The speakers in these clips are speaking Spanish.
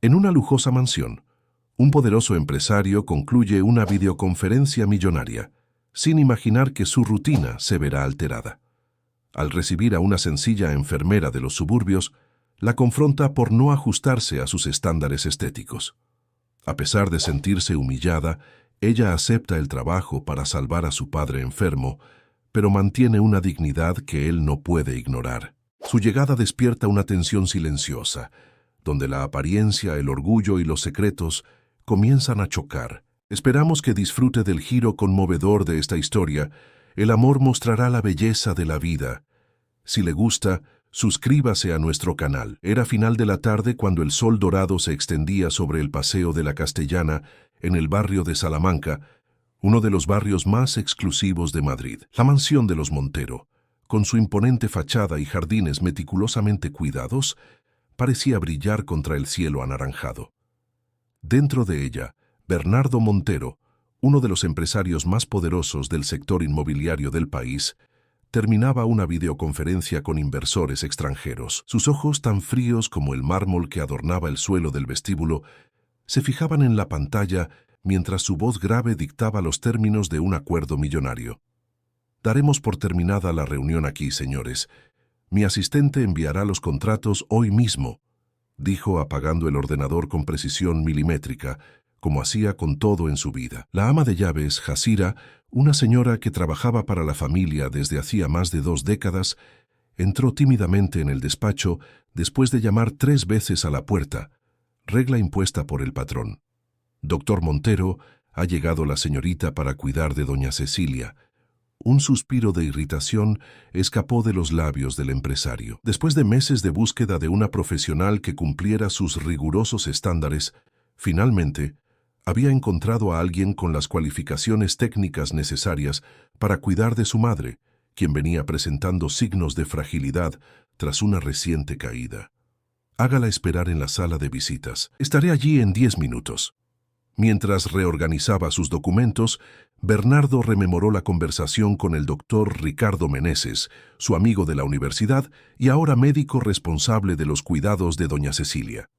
En una lujosa mansión, un poderoso empresario concluye una videoconferencia millonaria, sin imaginar que su rutina se verá alterada. Al recibir a una sencilla enfermera de los suburbios, la confronta por no ajustarse a sus estándares estéticos. A pesar de sentirse humillada, ella acepta el trabajo para salvar a su padre enfermo, pero mantiene una dignidad que él no puede ignorar. Su llegada despierta una tensión silenciosa, donde la apariencia, el orgullo y los secretos comienzan a chocar. Esperamos que disfrute del giro conmovedor de esta historia. El amor mostrará la belleza de la vida. Si le gusta, suscríbase a nuestro canal. Era final de la tarde cuando el sol dorado se extendía sobre el Paseo de la Castellana en el barrio de Salamanca, uno de los barrios más exclusivos de Madrid. La mansión de los Montero, con su imponente fachada y jardines meticulosamente cuidados, parecía brillar contra el cielo anaranjado. Dentro de ella, Bernardo Montero, uno de los empresarios más poderosos del sector inmobiliario del país, terminaba una videoconferencia con inversores extranjeros. Sus ojos, tan fríos como el mármol que adornaba el suelo del vestíbulo, se fijaban en la pantalla mientras su voz grave dictaba los términos de un acuerdo millonario. Daremos por terminada la reunión aquí, señores. Mi asistente enviará los contratos hoy mismo, dijo apagando el ordenador con precisión milimétrica, como hacía con todo en su vida. La ama de llaves, Jasira, una señora que trabajaba para la familia desde hacía más de 2 décadas, entró tímidamente en el despacho después de llamar 3 veces a la puerta, regla impuesta por el patrón. Doctor Montero, ha llegado la señorita para cuidar de doña Cecilia. Un suspiro de irritación escapó de los labios del empresario. Después de meses de búsqueda de una profesional que cumpliera sus rigurosos estándares, finalmente había encontrado a alguien con las cualificaciones técnicas necesarias para cuidar de su madre, quien venía presentando signos de fragilidad tras una reciente caída. Hágala esperar en la sala de visitas. Estaré allí en 10 minutos. Mientras reorganizaba sus documentos, Bernardo rememoró la conversación con el doctor Ricardo Meneses, su amigo de la universidad y ahora médico responsable de los cuidados de doña Cecilia.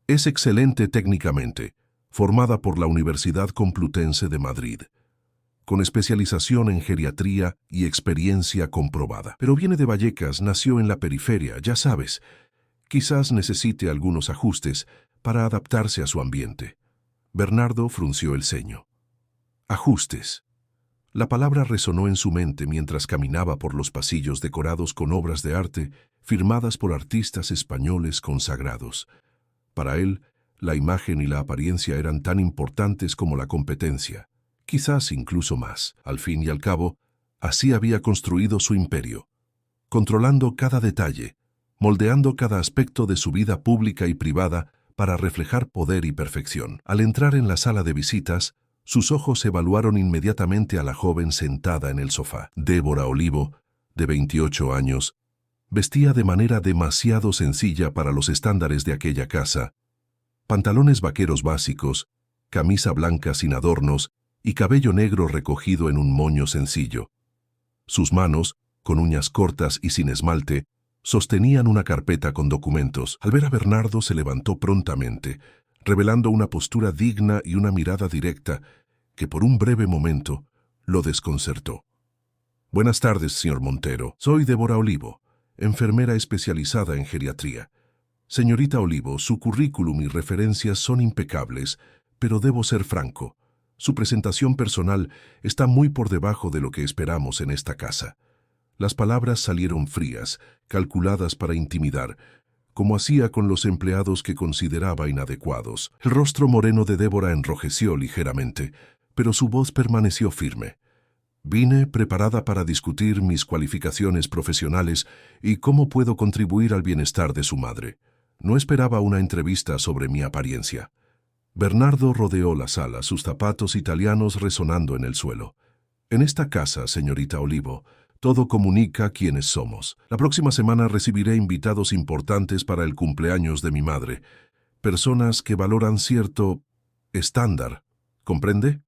Es excelente técnicamente, formada por la Universidad Complutense de Madrid, con especialización en geriatría y experiencia comprobada. Pero viene de Vallecas, nació en la periferia, ya sabes. Quizás necesite algunos ajustes para adaptarse a su ambiente. Bernardo frunció el ceño. Ajustes. La palabra resonó en su mente mientras caminaba por los pasillos decorados con obras de arte firmadas por artistas españoles consagrados. Para él, la imagen y la apariencia eran tan importantes como la competencia, quizás incluso más. Al fin y al cabo, así había construido su imperio, controlando cada detalle, moldeando cada aspecto de su vida pública y privada para reflejar poder y perfección. Al entrar en la sala de visitas, sus ojos evaluaron inmediatamente a la joven sentada en el sofá. Débora Olivo, de 28 años, vestía de manera demasiado sencilla para los estándares de aquella casa. Pantalones vaqueros básicos, camisa blanca sin adornos y cabello negro recogido en un moño sencillo. Sus manos, con uñas cortas y sin esmalte, sostenían una carpeta con documentos. Al ver a Bernardo se levantó prontamente, revelando una postura digna y una mirada directa que por un breve momento lo desconcertó. Buenas tardes, señor Montero. Soy Débora Olivo, enfermera especializada en geriatría. Señorita Olivo, su currículum y referencias son impecables, pero debo ser franco. Su presentación personal está muy por debajo de lo que esperamos en esta casa. Las palabras salieron frías, calculadas para intimidar, como hacía con los empleados que consideraba inadecuados. El rostro moreno de Débora enrojeció ligeramente, pero su voz permaneció firme. Vine preparada para discutir mis cualificaciones profesionales y cómo puedo contribuir al bienestar de su madre. No esperaba una entrevista sobre mi apariencia. Bernardo rodeó la sala, sus zapatos italianos resonando en el suelo. En esta casa, señorita Olivo, todo comunica quiénes somos. La próxima semana recibiré invitados importantes para el cumpleaños de mi madre, personas que valoran cierto estándar. ¿Comprende?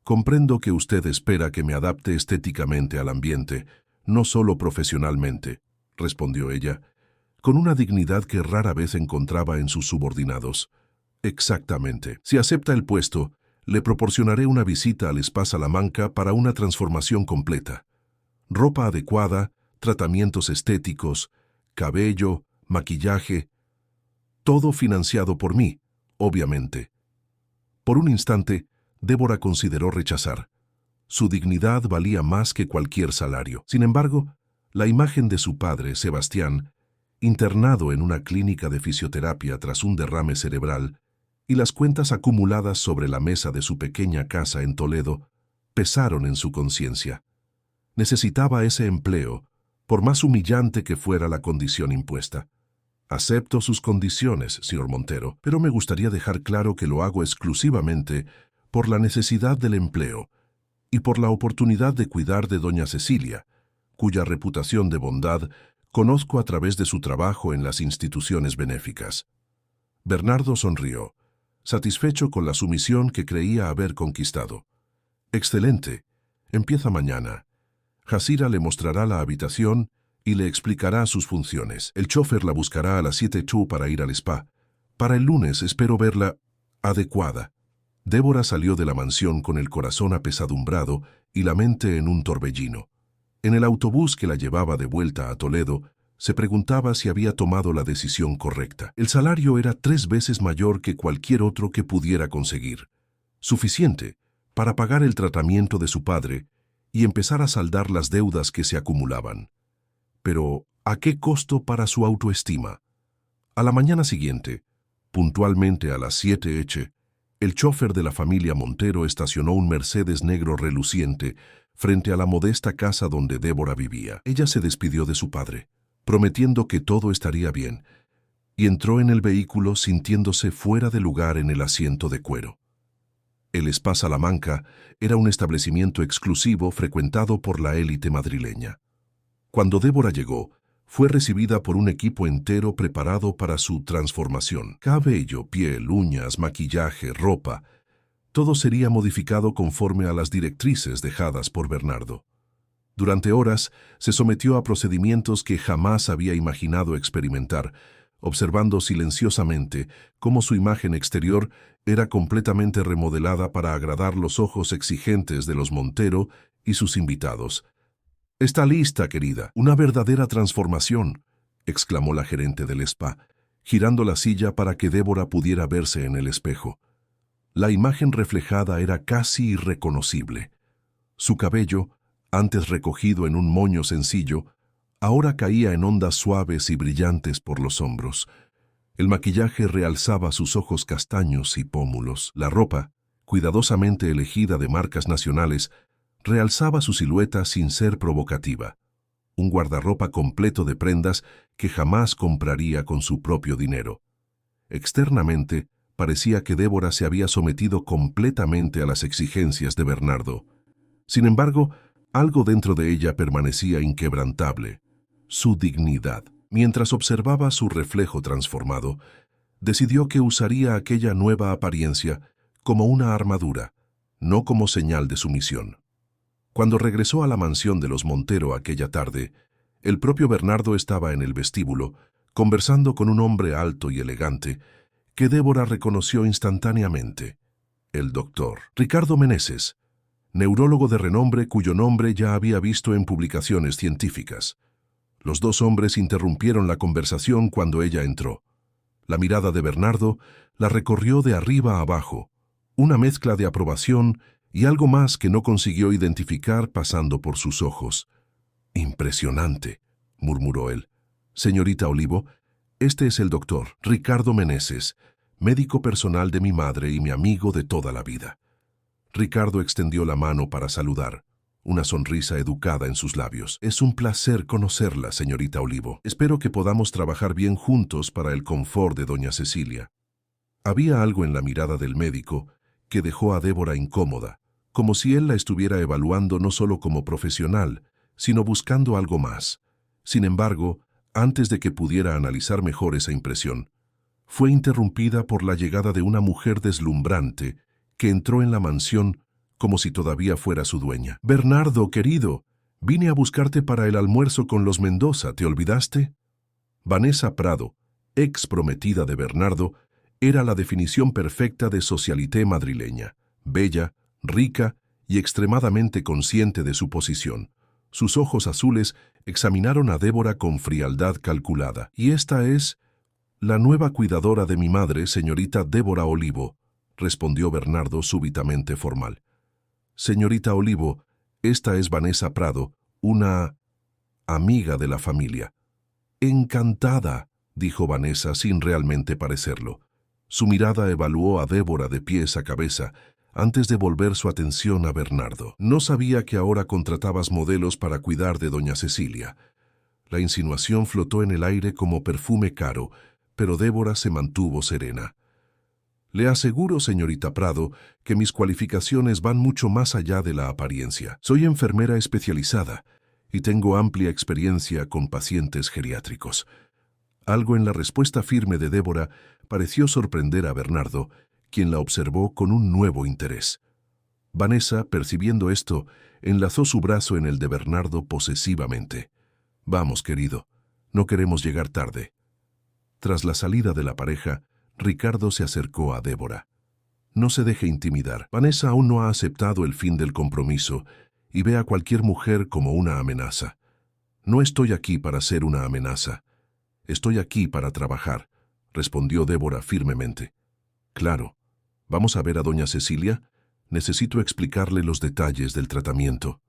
Comprendo que usted espera que me adapte estéticamente al ambiente, no solo profesionalmente, respondió ella. con una dignidad que rara vez encontraba en sus subordinados. Exactamente. Si acepta el puesto, le proporcionaré una visita al Spa Salamanca para una transformación completa. Ropa adecuada, tratamientos estéticos, cabello, maquillaje, todo financiado por mí, obviamente. Por un instante, Débora consideró rechazar. Su dignidad valía más que cualquier salario. Sin embargo, la imagen de su padre, Sebastián, internado en una clínica de fisioterapia tras un derrame cerebral, y las cuentas acumuladas sobre la mesa de su pequeña casa en Toledo, pesaron en su conciencia. Necesitaba ese empleo, por más humillante que fuera la condición impuesta. Acepto sus condiciones, señor Montero, pero me gustaría dejar claro que lo hago exclusivamente por la necesidad del empleo y por la oportunidad de cuidar de doña Cecilia, cuya reputación de bondad conozco a través de su trabajo en las instituciones benéficas. Bernardo sonrió, satisfecho con la sumisión que creía haber conquistado. Excelente. Empieza mañana. Jasira le mostrará la habitación y le explicará sus funciones. El chofer la buscará a las 7:00 para ir al spa. Para el lunes espero verla adecuada. Débora salió de la mansión con el corazón apesadumbrado y la mente en un torbellino. En el autobús que la llevaba de vuelta a Toledo, se preguntaba si había tomado la decisión correcta. El salario era 3 veces mayor que cualquier otro que pudiera conseguir. Suficiente para pagar el tratamiento de su padre y empezar a saldar las deudas que se acumulaban. Pero, ¿a qué costo para su autoestima? A la mañana siguiente, puntualmente a las 7:00, el chofer de la familia Montero estacionó un Mercedes negro reluciente frente a la modesta casa donde Débora vivía. Ella se despidió de su padre, prometiendo que todo estaría bien, y entró en el vehículo sintiéndose fuera de lugar en el asiento de cuero. El Spa Salamanca era un establecimiento exclusivo frecuentado por la élite madrileña. Cuando Débora llegó, fue recibida por un equipo entero preparado para su transformación. Cabello, piel, uñas, maquillaje, ropa, todo sería modificado conforme a las directrices dejadas por Bernardo. Durante horas se sometió a procedimientos que jamás había imaginado experimentar, observando silenciosamente cómo su imagen exterior era completamente remodelada para agradar los ojos exigentes de los Montero y sus invitados. «Está lista, querida. Una verdadera transformación», exclamó la gerente del spa, girando la silla para que Débora pudiera verse en el espejo. La imagen reflejada era casi irreconocible. Su cabello, antes recogido en un moño sencillo, ahora caía en ondas suaves y brillantes por los hombros. El maquillaje realzaba sus ojos castaños y pómulos. La ropa, cuidadosamente elegida de marcas nacionales, realzaba su silueta sin ser provocativa. Un guardarropa completo de prendas que jamás compraría con su propio dinero. Externamente, parecía que Débora se había sometido completamente a las exigencias de Bernardo. Sin embargo, algo dentro de ella permanecía inquebrantable: su dignidad. Mientras observaba su reflejo transformado, decidió que usaría aquella nueva apariencia como una armadura, no como señal de sumisión. Cuando regresó a la mansión de los Montero aquella tarde, el propio Bernardo estaba en el vestíbulo, conversando con un hombre alto y elegante, que Débora reconoció instantáneamente: el doctor Ricardo Meneses, neurólogo de renombre cuyo nombre ya había visto en publicaciones científicas. Los dos hombres interrumpieron la conversación cuando ella entró. La mirada de Bernardo la recorrió de arriba a abajo, una mezcla de aprobación y algo más que no consiguió identificar pasando por sus ojos. «Impresionante», murmuró él. «Señorita Olivo, este es el doctor Ricardo Meneses, médico personal de mi madre y mi amigo de toda la vida». Ricardo extendió la mano para saludar, una sonrisa educada en sus labios. «Es un placer conocerla, señorita Olivo. Espero que podamos trabajar bien juntos para el confort de doña Cecilia». Había algo en la mirada del médico que dejó a Débora incómoda, como si él la estuviera evaluando no solo como profesional, sino buscando algo más. Sin embargo, antes de que pudiera analizar mejor esa impresión, fue interrumpida por la llegada de una mujer deslumbrante que entró en la mansión como si todavía fuera su dueña. «Bernardo, querido, vine a buscarte para el almuerzo con los Mendoza, ¿te olvidaste?». Vanessa Prado, ex prometida de Bernardo, era la definición perfecta de socialité madrileña, bella, rica y extremadamente consciente de su posición. Sus ojos azules examinaron a Débora con frialdad calculada. «Y esta es la nueva cuidadora de mi madre, señorita Débora Olivo», respondió Bernardo súbitamente formal. «Señorita Olivo, esta es Vanessa Prado, una amiga de la familia». «Encantada», dijo Vanessa sin realmente parecerlo. Su mirada evaluó a Débora de pies a cabeza antes de volver su atención a Bernardo. «No sabía que ahora contratabas modelos para cuidar de doña Cecilia». La insinuación flotó en el aire como perfume caro, pero Débora se mantuvo serena. «Le aseguro, señorita Prado, que mis cualificaciones van mucho más allá de la apariencia. Soy enfermera especializada y tengo amplia experiencia con pacientes geriátricos». Algo en la respuesta firme de Débora pareció sorprender a Bernardo, quien la observó con un nuevo interés. Vanessa, percibiendo esto, enlazó su brazo en el de Bernardo posesivamente. «Vamos, querido, no queremos llegar tarde». Tras la salida de la pareja, Ricardo se acercó a Débora. «No se deje intimidar. Vanessa aún no ha aceptado el fin del compromiso y ve a cualquier mujer como una amenaza. No estoy aquí para ser una amenaza. Estoy aquí para trabajar», respondió Débora firmemente. «Claro. ¿Vamos a ver a doña Cecilia? Necesito explicarle los detalles del tratamiento».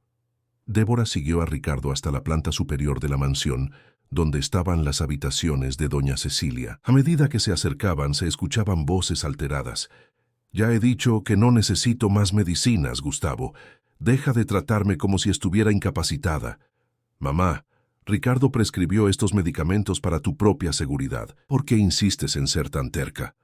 Débora siguió a Ricardo hasta la planta superior de la mansión, donde estaban las habitaciones de doña Cecilia. A medida que se acercaban, se escuchaban voces alteradas. «Ya he dicho que no necesito más medicinas, Gustavo. Deja de tratarme como si estuviera incapacitada. Mamá, Ricardo prescribió estos medicamentos para tu propia seguridad. ¿Por qué insistes en ser tan terca?».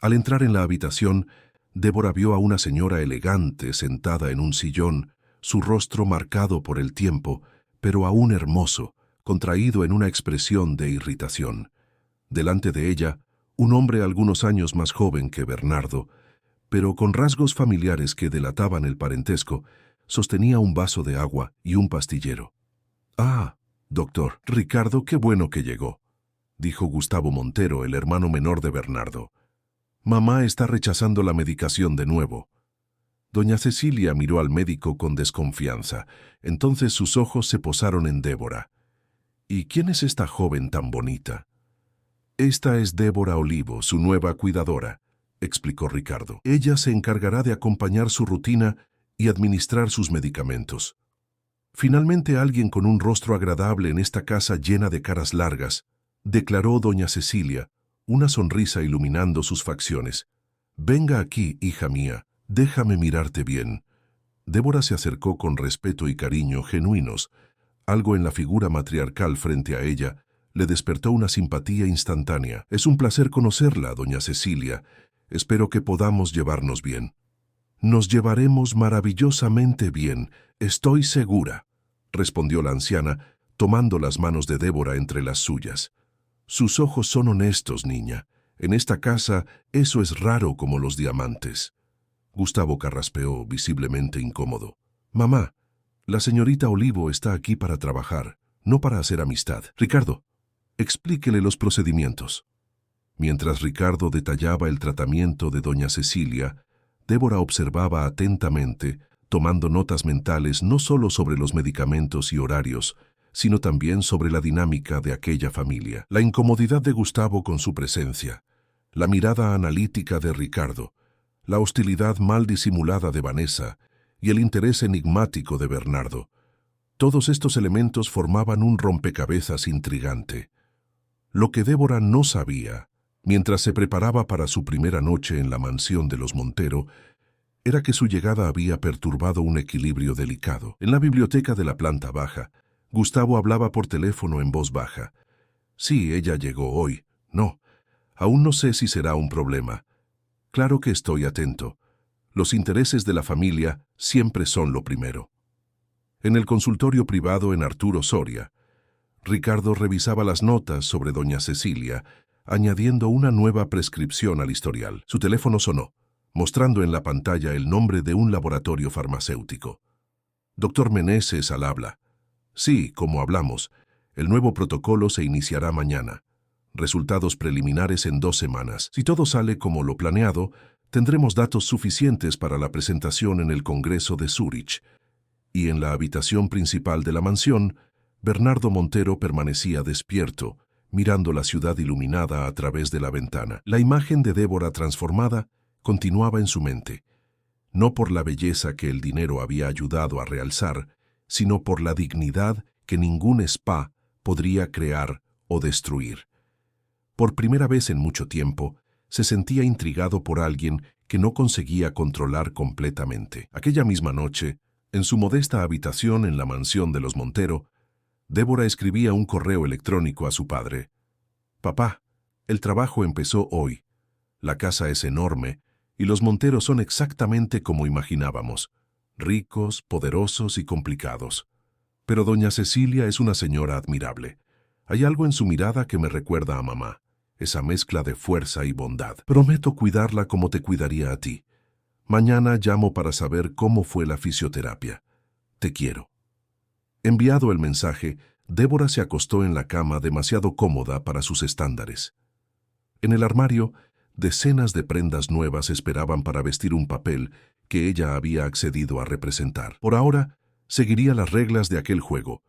Al entrar en la habitación, Débora vio a una señora elegante sentada en un sillón, su rostro marcado por el tiempo, pero aún hermoso, contraído en una expresión de irritación. Delante de ella, un hombre algunos años más joven que Bernardo, pero con rasgos familiares que delataban el parentesco, sostenía un vaso de agua y un pastillero. «Ah, doctor, Ricardo, qué bueno que llegó», dijo Gustavo Montero, el hermano menor de Bernardo. «Mamá está rechazando la medicación de nuevo». Doña Cecilia miró al médico con desconfianza. Entonces sus ojos se posaron en Débora. «¿Y quién es esta joven tan bonita?». «Esta es Débora Olivo, su nueva cuidadora», explicó Ricardo. «Ella se encargará de acompañar su rutina y administrar sus medicamentos». «Finalmente alguien con un rostro agradable en esta casa llena de caras largas», declaró doña Cecilia, una sonrisa iluminando sus facciones. «Venga aquí, hija mía, déjame mirarte bien». Débora se acercó con respeto y cariño genuinos. Algo en la figura matriarcal frente a ella le despertó una simpatía instantánea. «Es un placer conocerla, doña Cecilia. Espero que podamos llevarnos bien». «Nos llevaremos maravillosamente bien, estoy segura», respondió la anciana, tomando las manos de Débora entre las suyas. «Sus ojos son honestos, niña. En esta casa eso es raro como los diamantes». Gustavo carraspeó, visiblemente incómodo. «Mamá, la señorita Olivo está aquí para trabajar, no para hacer amistad. Ricardo, explíquele los procedimientos». Mientras Ricardo detallaba el tratamiento de doña Cecilia, Débora observaba atentamente, tomando notas mentales no solo sobre los medicamentos y horarios, sino también sobre la dinámica de aquella familia. La incomodidad de Gustavo con su presencia, la mirada analítica de Ricardo, la hostilidad mal disimulada de Vanessa y el interés enigmático de Bernardo. Todos estos elementos formaban un rompecabezas intrigante. Lo que Débora no sabía, mientras se preparaba para su primera noche en la mansión de los Montero, era que su llegada había perturbado un equilibrio delicado. En la biblioteca de la planta baja, Gustavo hablaba por teléfono en voz baja. «Sí, ella llegó hoy. No, aún no sé si será un problema. Claro que estoy atento. Los intereses de la familia siempre son lo primero». En el consultorio privado en Arturo Soria, Ricardo revisaba las notas sobre doña Cecilia, añadiendo una nueva prescripción al historial. Su teléfono sonó, mostrando en la pantalla el nombre de un laboratorio farmacéutico. «Doctor Meneses al habla». «Sí, como hablamos. El nuevo protocolo se iniciará mañana. Resultados preliminares en 2 semanas. Si todo sale como lo planeado, tendremos datos suficientes para la presentación en el Congreso de Zúrich. Y en la habitación principal de la mansión, Bernardo Montero permanecía despierto, mirando la ciudad iluminada a través de la ventana. La imagen de Débora transformada continuaba en su mente, no por la belleza que el dinero había ayudado a realzar, sino por la dignidad que ningún spa podría crear o destruir. Por primera vez en mucho tiempo, se sentía intrigado por alguien que no conseguía controlar completamente. Aquella misma noche, en su modesta habitación en la mansión de los Montero, Débora escribía un correo electrónico a su padre. «Papá, el trabajo empezó hoy. La casa es enorme y los Montero son exactamente como imaginábamos, ricos, poderosos y complicados. Pero doña Cecilia es una señora admirable. Hay algo en su mirada que me recuerda a mamá, esa mezcla de fuerza y bondad. Prometo cuidarla como te cuidaría a ti. Mañana llamo para saber cómo fue la fisioterapia. Te quiero». Enviado el mensaje, Débora se acostó en la cama demasiado cómoda para sus estándares. En el armario, decenas de prendas nuevas esperaban para vestir un papel que ella había accedido a representar. Por ahora, seguiría las reglas de aquel juego,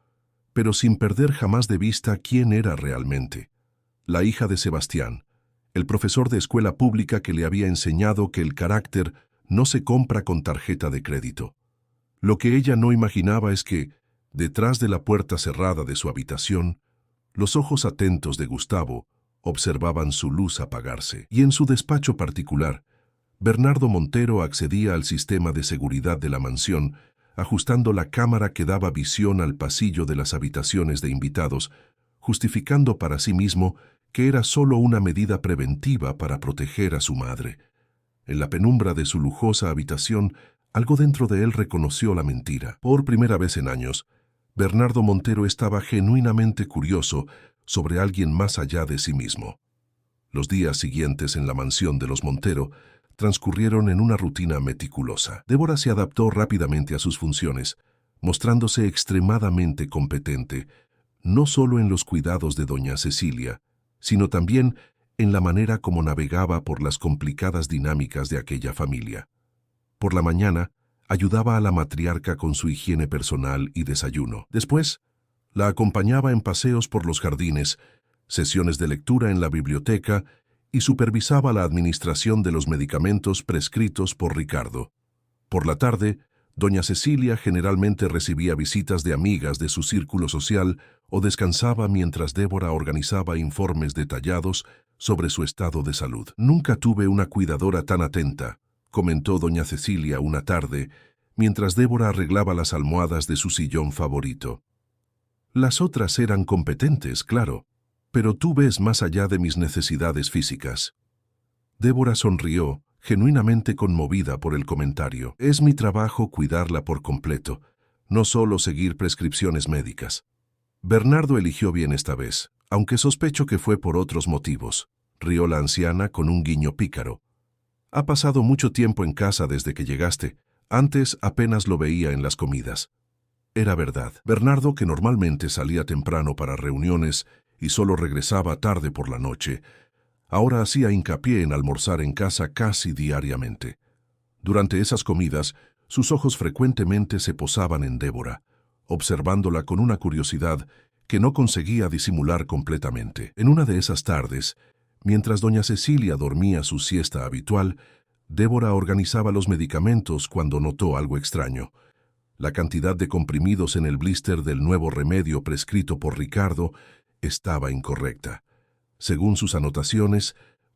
pero sin perder jamás de vista quién era realmente. La hija de Sebastián, el profesor de escuela pública que le había enseñado que el carácter no se compra con tarjeta de crédito. Lo que ella no imaginaba es que, detrás de la puerta cerrada de su habitación, los ojos atentos de Gustavo observaban su luz apagarse. Y en su despacho particular, Bernardo Montero accedía al sistema de seguridad de la mansión, ajustando la cámara que daba visión al pasillo de las habitaciones de invitados, justificando para sí mismo que era solo una medida preventiva para proteger a su madre. En la penumbra de su lujosa habitación, algo dentro de él reconoció la mentira. Por primera vez en años, Bernardo Montero estaba genuinamente curioso sobre alguien más allá de sí mismo. Los días siguientes en la mansión de los Montero transcurrieron en una rutina meticulosa. Débora se adaptó rápidamente a sus funciones, mostrándose extremadamente competente, no solo en los cuidados de doña Cecilia, sino también en la manera como navegaba por las complicadas dinámicas de aquella familia. Por la mañana, ayudaba a la matriarca con su higiene personal y desayuno. Después, la acompañaba en paseos por los jardines, sesiones de lectura en la biblioteca y supervisaba la administración de los medicamentos prescritos por Ricardo. Por la tarde, doña Cecilia generalmente recibía visitas de amigas de su círculo social o descansaba mientras Débora organizaba informes detallados sobre su estado de salud. «Nunca tuve una cuidadora tan atenta», comentó doña Cecilia una tarde, mientras Débora arreglaba las almohadas de su sillón favorito. «Las otras eran competentes, claro, pero tú ves más allá de mis necesidades físicas». Débora sonrió, genuinamente conmovida por el comentario. «Es mi trabajo cuidarla por completo, no solo seguir prescripciones médicas». Bernardo eligió bien esta vez, aunque sospecho que fue por otros motivos, rió la anciana con un guiño pícaro. «Ha pasado mucho tiempo en casa desde que llegaste. Antes apenas lo veía en las comidas». Era verdad. Bernardo, que normalmente salía temprano para reuniones y solo regresaba tarde por la noche, ahora hacía hincapié en almorzar en casa casi diariamente. Durante esas comidas, sus ojos frecuentemente se posaban en Débora, observándola con una curiosidad que no conseguía disimular completamente. En una de esas tardes, mientras doña Cecilia dormía su siesta habitual, Débora organizaba los medicamentos cuando notó algo extraño. La cantidad de comprimidos en el blister del nuevo remedio prescrito por Ricardo estaba incorrecta. Según sus anotaciones,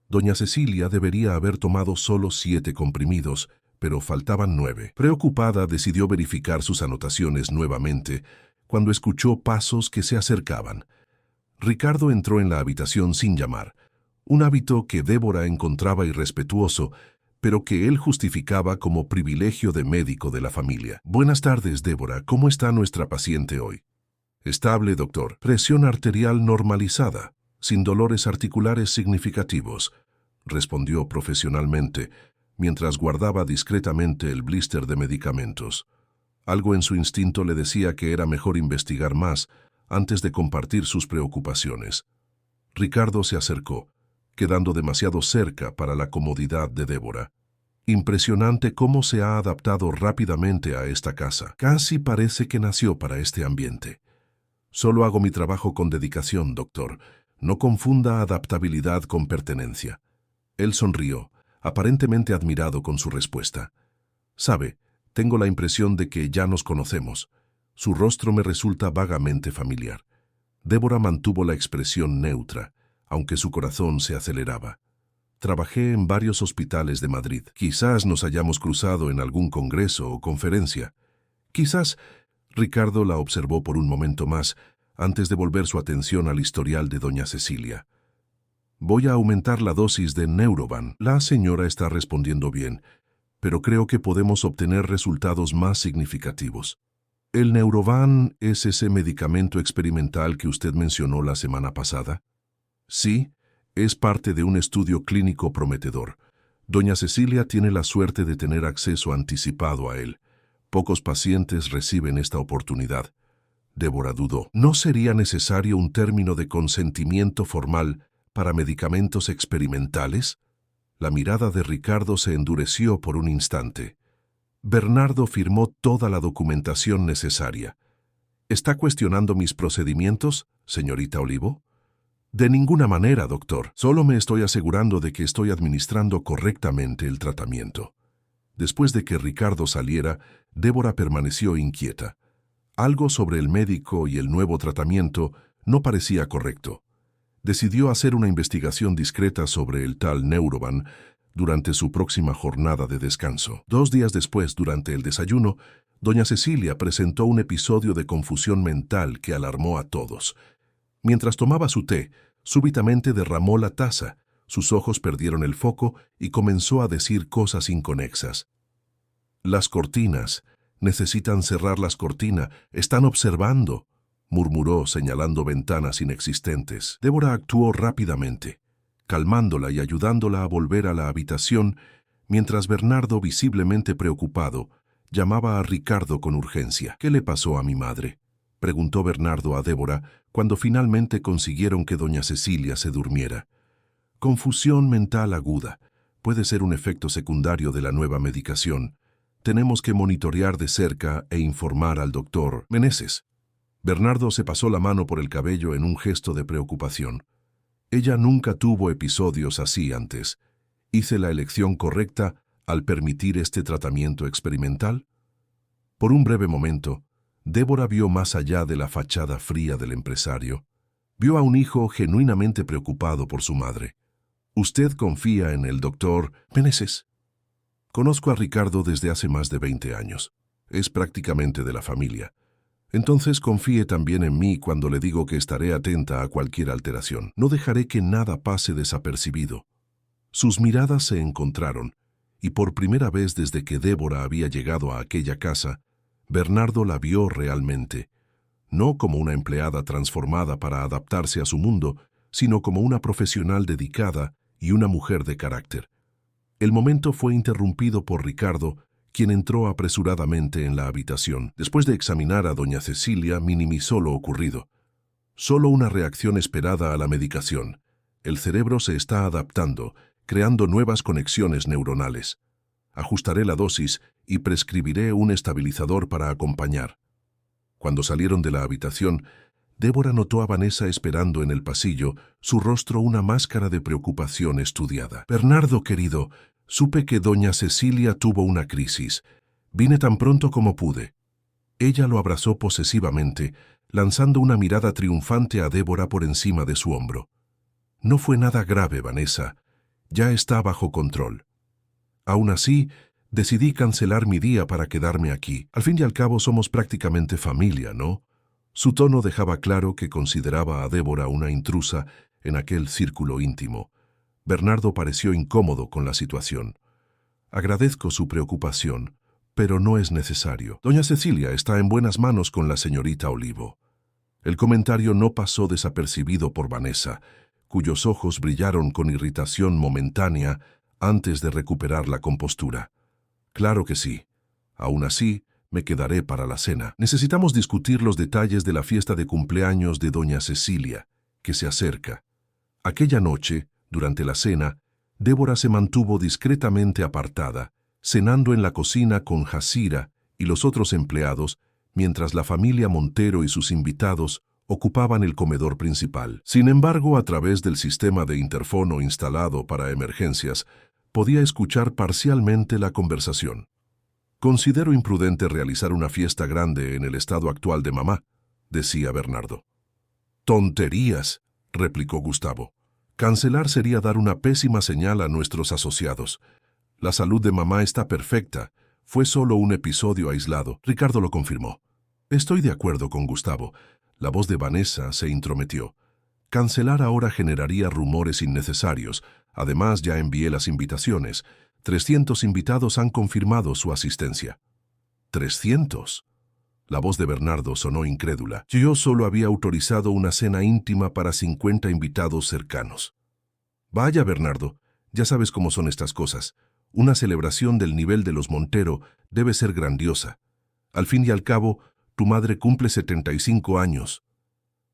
doña Cecilia debería haber tomado solo 7 comprimidos, pero faltaban 9. Preocupada, decidió verificar sus anotaciones nuevamente, cuando escuchó pasos que se acercaban. Ricardo entró en la habitación sin llamar, un hábito que Débora encontraba irrespetuoso, pero que él justificaba como privilegio de médico de la familia. «Buenas tardes, Débora. ¿Cómo está nuestra paciente hoy?» «Estable, doctor. Presión arterial normalizada, sin dolores articulares significativos», respondió profesionalmente, mientras guardaba discretamente el blister de medicamentos. Algo en su instinto le decía que era mejor investigar más antes de compartir sus preocupaciones. Ricardo se acercó, quedando demasiado cerca para la comodidad de Débora. Impresionante cómo se ha adaptado rápidamente a esta casa. Casi parece que nació para este ambiente. Solo hago mi trabajo con dedicación, doctor. No confunda adaptabilidad con pertenencia. Él sonrió, aparentemente admirado con su respuesta. Sabe, tengo la impresión de que ya nos conocemos. Su rostro me resulta vagamente familiar. Débora mantuvo la expresión neutra, aunque su corazón se aceleraba. Trabajé en varios hospitales de Madrid. Quizás nos hayamos cruzado en algún congreso o conferencia. Quizás. Ricardo la observó por un momento más, antes de volver su atención al historial de doña Cecilia. Voy a aumentar la dosis de Neuroban. La señora está respondiendo bien, pero creo que podemos obtener resultados más significativos. ¿El Neuroban es ese medicamento experimental que usted mencionó la semana pasada? Sí, es parte de un estudio clínico prometedor. Doña Cecilia tiene la suerte de tener acceso anticipado a él. Pocos pacientes reciben esta oportunidad. Débora dudó. ¿No sería necesario un término de consentimiento formal para medicamentos experimentales? La mirada de Ricardo se endureció por un instante. Bernardo firmó toda la documentación necesaria. ¿Está cuestionando mis procedimientos, señorita Olivo? De ninguna manera, doctor. Solo me estoy asegurando de que estoy administrando correctamente el tratamiento. Después de que Ricardo saliera, Débora permaneció inquieta. Algo sobre el médico y el nuevo tratamiento no parecía correcto. Decidió hacer una investigación discreta sobre el tal Neuroban durante su próxima jornada de descanso. 2 días después, durante el desayuno, doña Cecilia presentó un episodio de confusión mental que alarmó a todos. Mientras tomaba su té, súbitamente derramó la taza, sus ojos perdieron el foco y comenzó a decir cosas inconexas. «Las cortinas, necesitan cerrar las cortinas, están observando», murmuró señalando ventanas inexistentes. Débora actuó rápidamente, calmándola y ayudándola a volver a la habitación, mientras Bernardo, visiblemente preocupado, llamaba a Ricardo con urgencia. «¿Qué le pasó a mi madre?», preguntó Bernardo a Débora cuando finalmente consiguieron que doña Cecilia se durmiera. «Confusión mental aguda. Puede ser un efecto secundario de la nueva medicación. Tenemos que monitorear de cerca e informar al doctor Meneses». Bernardo se pasó la mano por el cabello en un gesto de preocupación. Ella nunca tuvo episodios así antes. ¿Hice la elección correcta al permitir este tratamiento experimental? Por un breve momento, Débora vio más allá de la fachada fría del empresario. Vio a un hijo genuinamente preocupado por su madre. «¿Usted confía en el doctor Meneses?» «Conozco a Ricardo desde hace más de 20 años. Es prácticamente de la familia. Entonces confíe también en mí cuando le digo que estaré atenta a cualquier alteración. No dejaré que nada pase desapercibido». Sus miradas se encontraron, y por primera vez desde que Débora había llegado a aquella casa, Bernardo la vio realmente, no como una empleada transformada para adaptarse a su mundo, sino como una profesional dedicada y una mujer de carácter. El momento fue interrumpido por Ricardo, quien entró apresuradamente en la habitación. Después de examinar a doña Cecilia, minimizó lo ocurrido. «Solo una reacción esperada a la medicación. El cerebro se está adaptando, creando nuevas conexiones neuronales. Ajustaré la dosis y prescribiré un estabilizador para acompañar». Cuando salieron de la habitación, Débora notó a Vanessa esperando en el pasillo, su rostro una máscara de preocupación estudiada. «Bernardo, querido, supe que doña Cecilia tuvo una crisis. Vine tan pronto como pude». Ella lo abrazó posesivamente, lanzando una mirada triunfante a Débora por encima de su hombro. «No fue nada grave, Vanessa. Ya está bajo control. Aún así, decidí cancelar mi día para quedarme aquí. Al fin y al cabo somos prácticamente familia, ¿no?». Su tono dejaba claro que consideraba a Débora una intrusa en aquel círculo íntimo. Bernardo pareció incómodo con la situación. «Agradezco su preocupación, pero no es necesario. Doña Cecilia está en buenas manos con la señorita Olivo». El comentario no pasó desapercibido por Vanessa, cuyos ojos brillaron con irritación momentánea antes de recuperar la compostura. «Claro que sí. Aún así, Me quedaré para la cena. Necesitamos discutir los detalles de la fiesta de cumpleaños de doña Cecilia, que se acerca. Aquella noche, durante la cena, Débora se mantuvo discretamente apartada, cenando en la cocina con Jazira y los otros empleados, mientras la familia Montero y sus invitados ocupaban el comedor principal. Sin embargo, a través del sistema de interfono instalado para emergencias, podía escuchar parcialmente la conversación. «Considero imprudente realizar una fiesta grande en el estado actual de mamá», decía Bernardo. «Tonterías», replicó Gustavo. «Cancelar sería dar una pésima señal a nuestros asociados. La salud de mamá está perfecta. Fue solo un episodio aislado». Ricardo lo confirmó. «Estoy de acuerdo con Gustavo». La voz de Vanessa se intrometió. «Cancelar ahora generaría rumores innecesarios. Además, ya envié las invitaciones. 300 invitados han confirmado su asistencia». «¿300?» La voz de Bernardo sonó incrédula. «Yo solo había autorizado una cena íntima para 50 invitados cercanos». «Vaya, Bernardo, ya sabes cómo son estas cosas. Una celebración del nivel de los Montero debe ser grandiosa. Al fin y al cabo, tu madre cumple 75 años».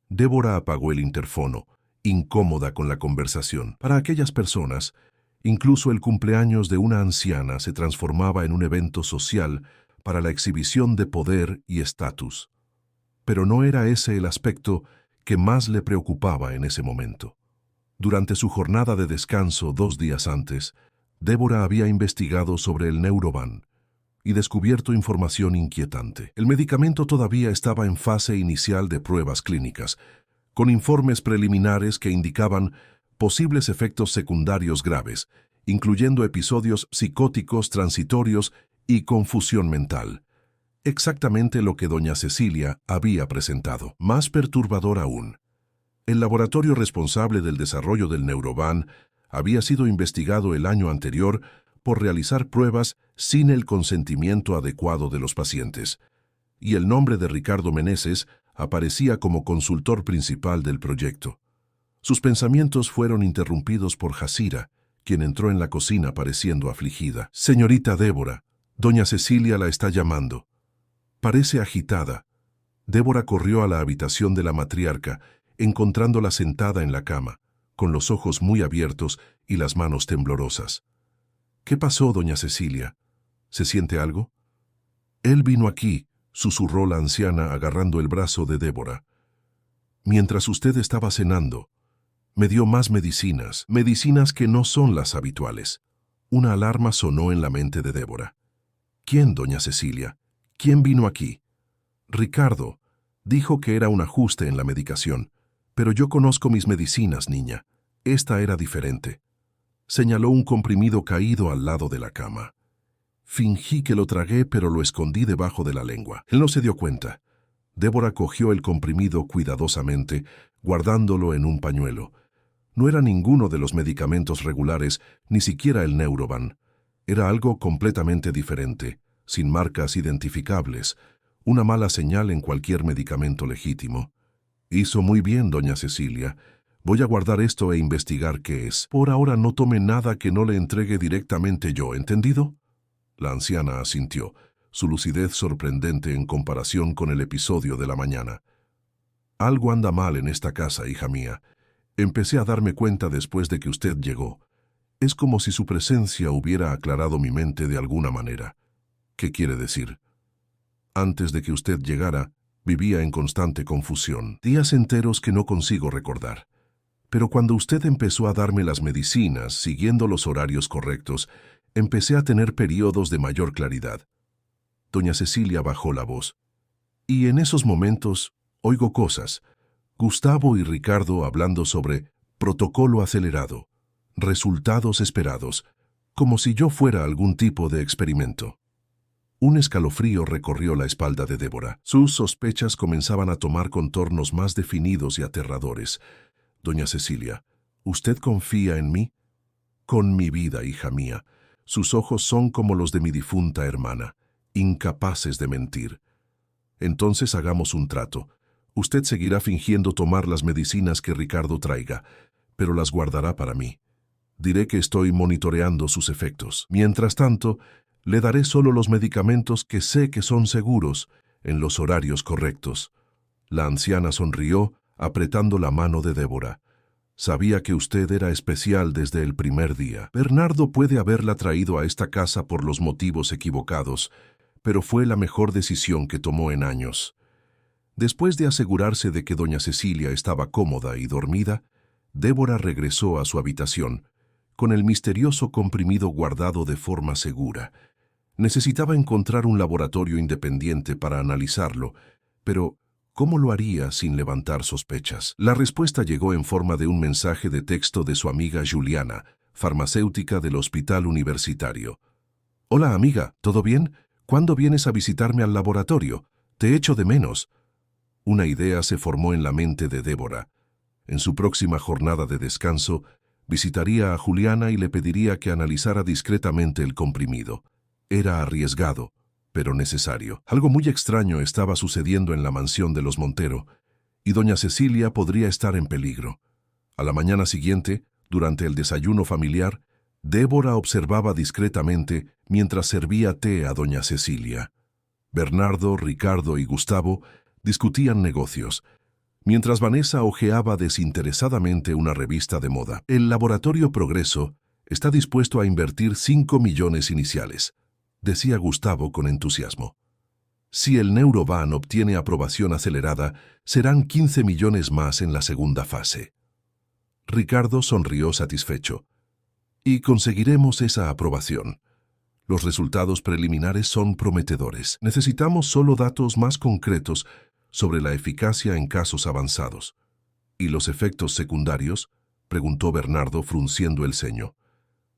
Débora apagó el interfono, incómoda con la conversación. Para aquellas personas, incluso el cumpleaños de una anciana se transformaba en un evento social para la exhibición de poder y estatus. Pero no era ese el aspecto que más le preocupaba en ese momento. Durante su jornada de descanso 2 días antes, Débora había investigado sobre el Neuroban y descubierto información inquietante. El medicamento todavía estaba en fase inicial de pruebas clínicas, con informes preliminares que indicaban posibles efectos secundarios graves, incluyendo episodios psicóticos transitorios y confusión mental. Exactamente lo que doña Cecilia había presentado. Más perturbador aún, el laboratorio responsable del desarrollo del Neuroban había sido investigado el año anterior por realizar pruebas sin el consentimiento adecuado de los pacientes, y el nombre de Ricardo Meneses aparecía como consultor principal del proyecto. Sus pensamientos fueron interrumpidos por Jazira, quien entró en la cocina pareciendo afligida. «Señorita Débora, doña Cecilia la está llamando». Parece agitada. Débora corrió a la habitación de la matriarca, encontrándola sentada en la cama, con los ojos muy abiertos y las manos temblorosas. «¿Qué pasó, doña Cecilia? ¿Se siente algo?» «Él vino aquí», susurró la anciana agarrando el brazo de Débora. «Mientras usted estaba cenando, me dio más medicinas que no son las habituales». Una alarma sonó en la mente de Débora. «¿Quién, doña Cecilia? ¿Quién vino aquí?» «Ricardo. Dijo que era un ajuste en la medicación. Pero yo conozco mis medicinas, niña. Esta era diferente». Señaló un comprimido caído al lado de la cama. «Fingí que lo tragué, pero lo escondí debajo de la lengua». Él no se dio cuenta. Débora cogió el comprimido cuidadosamente, guardándolo en un pañuelo. No era ninguno de los medicamentos regulares, ni siquiera el Neuroban. Era algo completamente diferente, sin marcas identificables, una mala señal en cualquier medicamento legítimo. «Hizo muy bien, doña Cecilia. Voy a guardar esto e investigar qué es. Por ahora no tome nada que no le entregue directamente yo, ¿entendido?» La anciana asintió, su lucidez sorprendente en comparación con el episodio de la mañana. «Algo anda mal en esta casa, hija mía. Empecé a darme cuenta después de que usted llegó. Es como si su presencia hubiera aclarado mi mente de alguna manera». «¿Qué quiere decir?» «Antes de que usted llegara, vivía en constante confusión. Días enteros que no consigo recordar. Pero cuando usted empezó a darme las medicinas, siguiendo los horarios correctos, empecé a tener periodos de mayor claridad». Doña Cecilia bajó la voz. «Y en esos momentos oigo cosas. Gustavo y Ricardo hablando sobre protocolo acelerado, resultados esperados, como si yo fuera algún tipo de experimento». Un escalofrío recorrió la espalda de Débora. Sus sospechas comenzaban a tomar contornos más definidos y aterradores. «Doña Cecilia, ¿usted confía en mí?» «Con mi vida, hija mía. Sus ojos son como los de mi difunta hermana, incapaces de mentir. Entonces hagamos un trato. Usted seguirá fingiendo tomar las medicinas que Ricardo traiga, pero las guardará para mí. Diré que estoy monitoreando sus efectos. Mientras tanto, Le daré solo los medicamentos que sé que son seguros, en los horarios correctos. La anciana sonrió, apretando la mano de Débora. Sabía que usted era especial desde el primer día. Bernardo puede haberla traído a esta casa por los motivos equivocados, pero fue la mejor decisión que tomó en años. Después de asegurarse de que doña Cecilia estaba cómoda y dormida, Débora regresó a su habitación, con el misterioso comprimido guardado de forma segura. Necesitaba encontrar un laboratorio independiente para analizarlo, pero ¿cómo lo haría sin levantar sospechas? La respuesta llegó en forma de un mensaje de texto de su amiga Juliana, farmacéutica del hospital universitario. «Hola amiga, ¿todo bien? ¿Cuándo vienes a visitarme al laboratorio? Te echo de menos». Una idea se formó en la mente de Débora. En su próxima jornada de descanso, visitaría a Juliana y le pediría que analizara discretamente el comprimido. Era arriesgado, pero necesario. Algo muy extraño estaba sucediendo en la mansión de los Montero, y doña Cecilia podría estar en peligro. A la mañana siguiente, durante el desayuno familiar, Débora observaba discretamente mientras servía té a doña Cecilia. Bernardo, Ricardo y Gustavo discutían negocios, mientras Vanessa hojeaba desinteresadamente una revista de moda. El Laboratorio Progreso está dispuesto a invertir 5 millones iniciales, decía Gustavo con entusiasmo. Si el Neurovan obtiene aprobación acelerada, serán 15 millones más en la segunda fase. Ricardo sonrió satisfecho. Y conseguiremos esa aprobación. Los resultados preliminares son prometedores. Necesitamos solo datos más concretos sobre la eficacia en casos avanzados. ¿Y los efectos secundarios?, preguntó Bernardo frunciendo el ceño.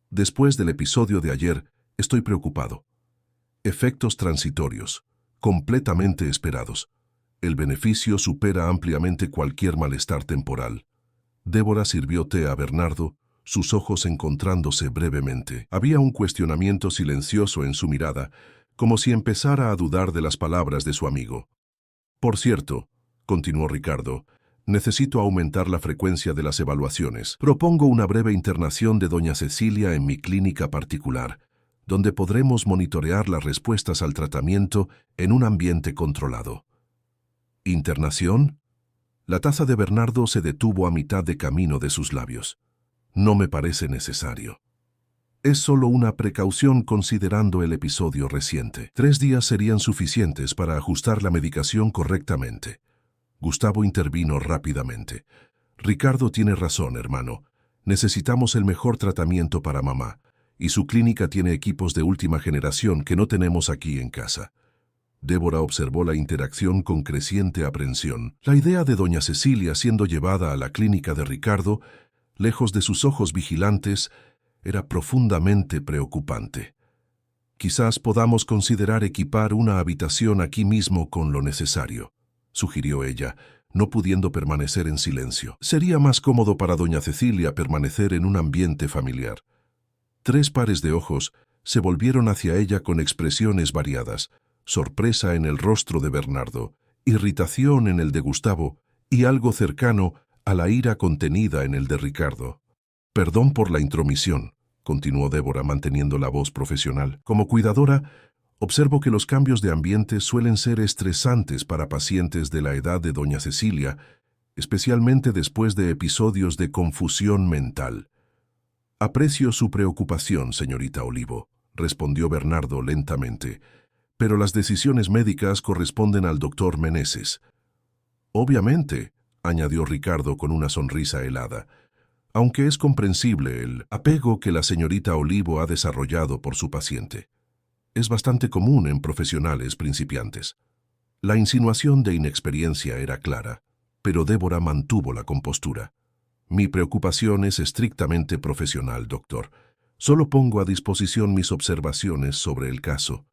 Después del episodio de ayer, estoy preocupado. Efectos transitorios, completamente esperados. El beneficio supera ampliamente cualquier malestar temporal. Débora sirvió té a Bernardo, sus ojos encontrándose brevemente. Había un cuestionamiento silencioso en su mirada, como si empezara a dudar de las palabras de su amigo. Por cierto, continuó Ricardo, necesito aumentar la frecuencia de las evaluaciones. Propongo una breve internación de doña Cecilia en mi clínica particular, donde podremos monitorear las respuestas al tratamiento en un ambiente controlado. ¿Internación? La taza de Bernardo se detuvo a mitad de camino de sus labios. No me parece necesario. Es solo una precaución considerando el episodio reciente. 3 días serían suficientes para ajustar la medicación correctamente. Gustavo intervino rápidamente. Ricardo tiene razón, hermano. Necesitamos el mejor tratamiento para mamá, y su clínica tiene equipos de última generación que no tenemos aquí en casa. Débora observó la interacción con creciente aprensión. La idea de doña Cecilia siendo llevada a la clínica de Ricardo, lejos de sus ojos vigilantes, era profundamente preocupante. Quizás podamos considerar equipar una habitación aquí mismo con lo necesario, sugirió ella, no pudiendo permanecer en silencio. Sería más cómodo para doña Cecilia permanecer en un ambiente familiar. 3 pares de ojos se volvieron hacia ella con expresiones variadas, sorpresa en el rostro de Bernardo, irritación en el de Gustavo y algo cercano a la ira contenida en el de Ricardo. «Perdón por la intromisión», continuó Débora manteniendo la voz profesional. «Como cuidadora, observo que los cambios de ambiente suelen ser estresantes para pacientes de la edad de doña Cecilia, especialmente después de episodios de confusión mental». «Aprecio su preocupación, señorita Olivo», respondió Bernardo lentamente, «pero las decisiones médicas corresponden al doctor Meneses». «Obviamente», añadió Ricardo con una sonrisa helada, aunque es comprensible el apego que la señorita Olivo ha desarrollado por su paciente. Es bastante común en profesionales principiantes. La insinuación de inexperiencia era clara, pero Débora mantuvo la compostura. «Mi preocupación es estrictamente profesional, doctor. Solo pongo a disposición mis observaciones sobre el caso.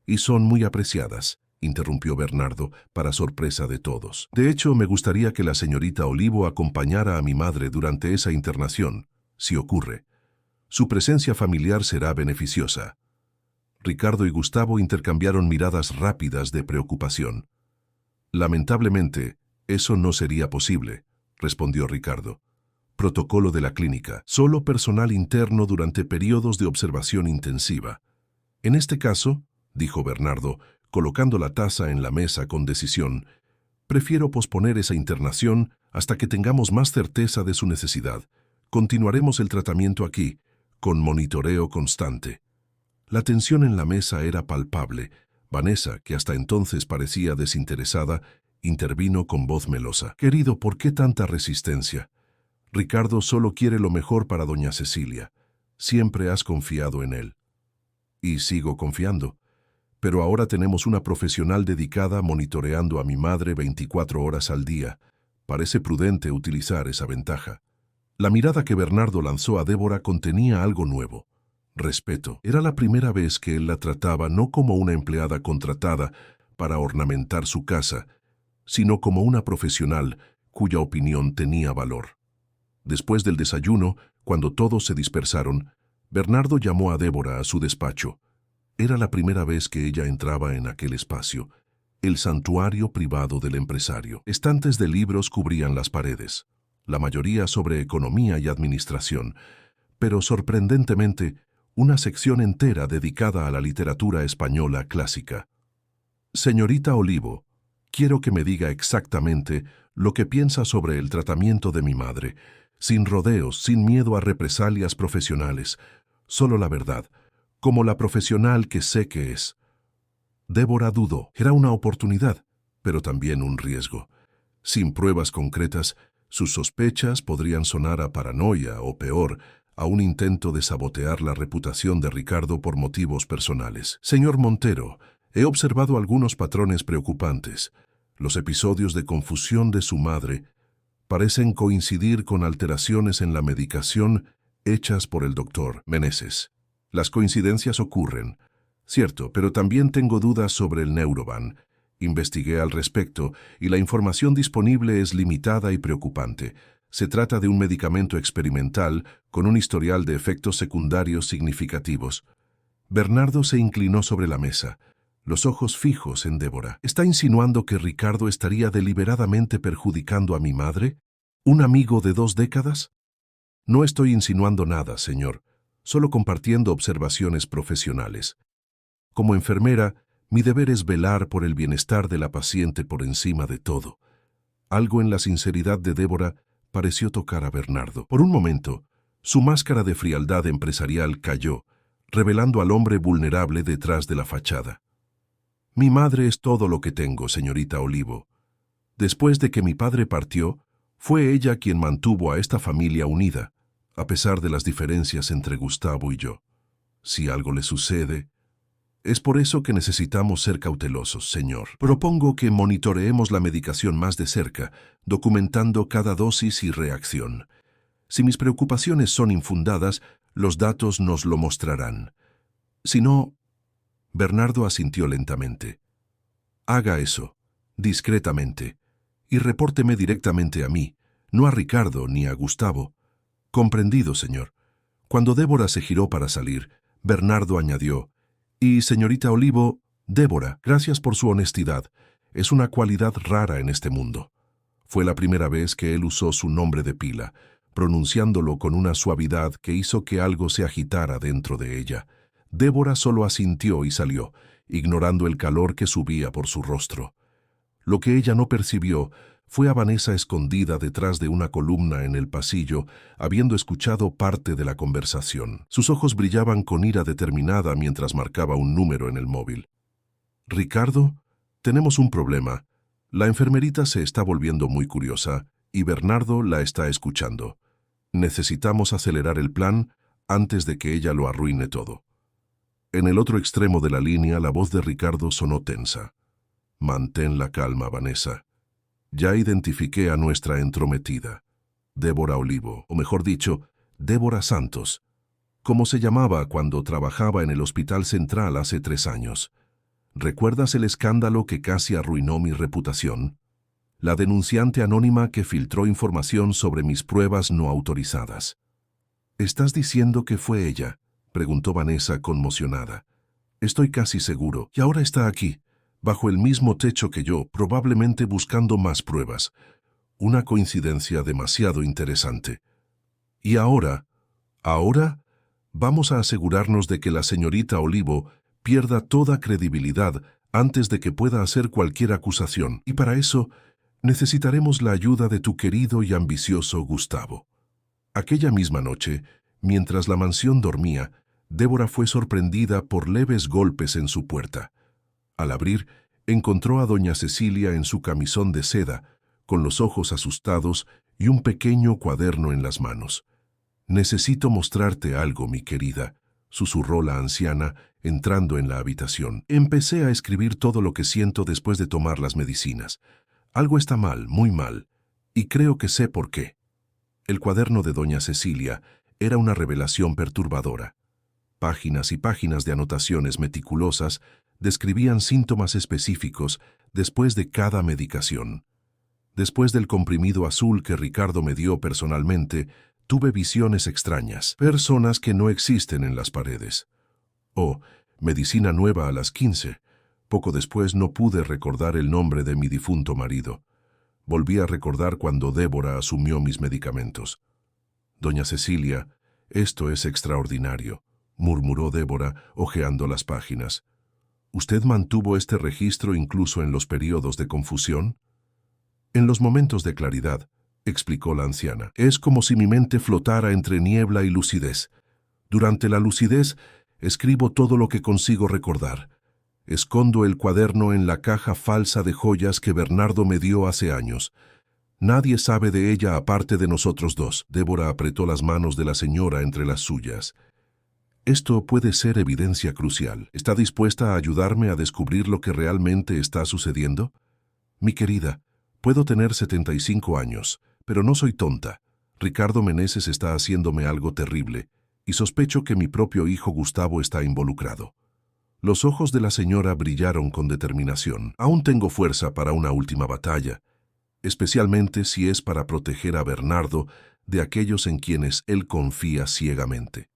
Y son muy apreciadas», interrumpió Bernardo, para sorpresa de todos. «De hecho, me gustaría que la señorita Olivo acompañara a mi madre durante esa internación, si ocurre. Su presencia familiar será beneficiosa». Ricardo y Gustavo intercambiaron miradas rápidas de preocupación. «Lamentablemente, eso no sería posible», respondió Ricardo. «Protocolo de la clínica, solo personal interno durante periodos de observación intensiva. En este caso, dijo Bernardo, colocando la taza en la mesa con decisión, prefiero posponer esa internación hasta que tengamos más certeza de su necesidad. Continuaremos el tratamiento aquí, con monitoreo constante. La tensión en la mesa era palpable. Vanessa, que hasta entonces parecía desinteresada, intervino con voz melosa. «Querido, ¿por qué tanta resistencia? Ricardo solo quiere lo mejor para doña Cecilia. Siempre has confiado en él». «Y sigo confiando. Pero ahora tenemos una profesional dedicada monitoreando a mi madre 24 horas al día. Parece prudente utilizar esa ventaja». La mirada que Bernardo lanzó a Débora contenía algo nuevo. Respeto. Era la primera vez que él la trataba no como una empleada contratada para ornamentar su casa, sino como una profesional cuya opinión tenía valor. Después del desayuno, cuando todos se dispersaron, Bernardo llamó a Débora a su despacho. Era la primera vez que ella entraba en aquel espacio, el santuario privado del empresario. Estantes de libros cubrían las paredes, la mayoría sobre economía y administración, pero sorprendentemente, una sección entera dedicada a la literatura española clásica. «Señorita Olivo, quiero que me diga exactamente lo que piensa sobre el tratamiento de mi madre, sin rodeos, sin miedo a represalias profesionales, solo la verdad, como la profesional que sé que es». Débora dudó. Era una oportunidad, pero también un riesgo. Sin pruebas concretas, sus sospechas podrían sonar a paranoia o peor, a un intento de sabotear la reputación de Ricardo por motivos personales. «Señor Montero, he observado algunos patrones preocupantes. Los episodios de confusión de su madre parecen coincidir con alteraciones en la medicación hechas por el doctor Meneses. Las coincidencias ocurren, cierto, pero también tengo dudas sobre el Neuroban. Investigué al respecto y la información disponible es limitada y preocupante. Se trata de un medicamento experimental con un historial de efectos secundarios significativos». Bernardo se inclinó sobre la mesa, los ojos fijos en Débora. «¿Está insinuando que Ricardo estaría deliberadamente perjudicando a mi madre? ¿Un amigo de 2 décadas?» «No estoy insinuando nada, señor, solo compartiendo observaciones profesionales. Como enfermera, mi deber es velar por el bienestar de la paciente por encima de todo». Algo en la sinceridad de Débora pareció tocar a Bernardo. Por un momento, su máscara de frialdad empresarial cayó, revelando al hombre vulnerable detrás de la fachada. «Mi madre es todo lo que tengo, señorita Olivo. Después de que mi padre partió, fue ella quien mantuvo a esta familia unida, a pesar de las diferencias entre Gustavo y yo. Si algo le sucede, es por eso que necesitamos ser cautelosos, señor. Propongo que monitoreemos la medicación más de cerca, documentando cada dosis y reacción. Si mis preocupaciones son infundadas, los datos nos lo mostrarán. Si no...». Bernardo asintió lentamente. «Haga eso, discretamente, y repórteme directamente a mí, no a Ricardo ni a Gustavo». «Comprendido, señor». Cuando Débora se giró para salir, Bernardo añadió: «Y, señorita Olivo, Débora, gracias por su honestidad. Es una cualidad rara en este mundo». Fue la primera vez que él usó su nombre de pila, pronunciándolo con una suavidad que hizo que algo se agitara dentro de ella. Débora solo asintió y salió, ignorando el calor que subía por su rostro. Lo que ella no percibió fue a Vanessa escondida detrás de una columna en el pasillo, habiendo escuchado parte de la conversación. Sus ojos brillaban con ira determinada mientras marcaba un número en el móvil. «Ricardo, tenemos un problema. La enfermerita se está volviendo muy curiosa y Bernardo la está escuchando. Necesitamos acelerar el plan antes de que ella lo arruine todo». En el otro extremo de la línea, la voz de Ricardo sonó tensa. «Mantén la calma, Vanessa. Ya identifiqué a nuestra entrometida, Débora Olivo, o mejor dicho, Débora Santos, como se llamaba cuando trabajaba en el Hospital Central hace 3 años. ¿Recuerdas el escándalo que casi arruinó mi reputación? La denunciante anónima que filtró información sobre mis pruebas no autorizadas». «¿Estás diciendo que fue ella?», preguntó Vanessa conmocionada. «Estoy casi seguro. Y ahora está aquí, bajo el mismo techo que yo, probablemente buscando más pruebas. Una coincidencia demasiado interesante. Y ahora, vamos a asegurarnos de que la señorita Olivo pierda toda credibilidad antes de que pueda hacer cualquier acusación. Y para eso, necesitaremos la ayuda de tu querido y ambicioso Gustavo. Aquella misma noche, mientras la mansión dormía, Débora fue sorprendida por leves golpes en su puerta. Al abrir, encontró a doña Cecilia en su camisón de seda, con los ojos asustados y un pequeño cuaderno en las manos. «Necesito mostrarte algo, mi querida», susurró la anciana, entrando en la habitación. «Empecé a escribir todo lo que siento después de tomar las medicinas. Algo está mal, muy mal, y creo que sé por qué». El cuaderno de doña Cecilia era una revelación perturbadora. Páginas y páginas de anotaciones meticulosas describían síntomas específicos después de cada medicación. Después del comprimido azul que Ricardo me dio personalmente, tuve visiones extrañas, personas que no existen en las paredes. Oh, medicina nueva a las 15. Poco después no pude recordar el nombre de mi difunto marido. Volví a recordar cuando Débora asumió mis medicamentos. «Doña Cecilia, esto es extraordinario», murmuró Débora, hojeando las páginas. «¿Usted mantuvo este registro incluso en los periodos de confusión?» «En los momentos de claridad», explicó la anciana. «Es como si mi mente flotara entre niebla y lucidez. Durante la lucidez, escribo todo lo que consigo recordar. Escondo el cuaderno en la caja falsa de joyas que Bernardo me dio hace años. Nadie sabe de ella aparte de nosotros dos». Débora apretó las manos de la señora entre las suyas. «Esto puede ser evidencia crucial. ¿Está dispuesta a ayudarme a descubrir lo que realmente está sucediendo? Mi querida, puedo tener 75 años, pero no soy tonta. Ricardo Meneses está haciéndome algo terrible, y sospecho que mi propio hijo Gustavo está involucrado». Los ojos de la señora brillaron con determinación. «Aún tengo fuerza para una última batalla, especialmente si es para proteger a Bernardo de aquellos en quienes él confía ciegamente».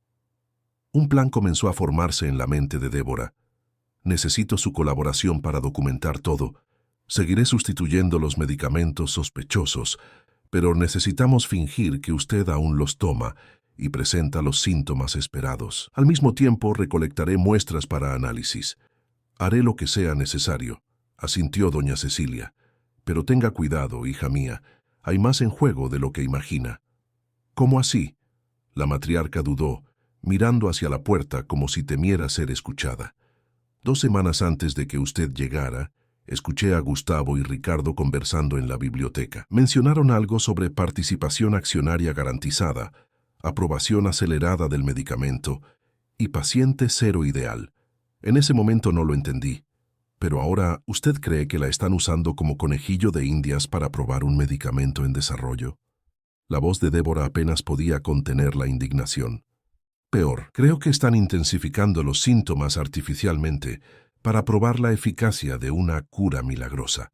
Un plan comenzó a formarse en la mente de Débora. «Necesito su colaboración para documentar todo. Seguiré sustituyendo los medicamentos sospechosos, pero necesitamos fingir que usted aún los toma y presenta los síntomas esperados. Al mismo tiempo, recolectaré muestras para análisis. Haré lo que sea necesario», asintió doña Cecilia. «Pero tenga cuidado, hija mía, hay más en juego de lo que imagina». «¿Cómo así?». La matriarca dudó, mirando hacia la puerta como si temiera ser escuchada. «2 semanas antes de que usted llegara, escuché a Gustavo y Ricardo conversando en la biblioteca. Mencionaron algo sobre participación accionaria garantizada, aprobación acelerada del medicamento y paciente cero ideal. En ese momento no lo entendí. Pero ahora, ¿usted cree que la están usando como conejillo de indias para probar un medicamento en desarrollo?». La voz de Débora apenas podía contener la indignación. «Peor, creo que están intensificando los síntomas artificialmente para probar la eficacia de una cura milagrosa».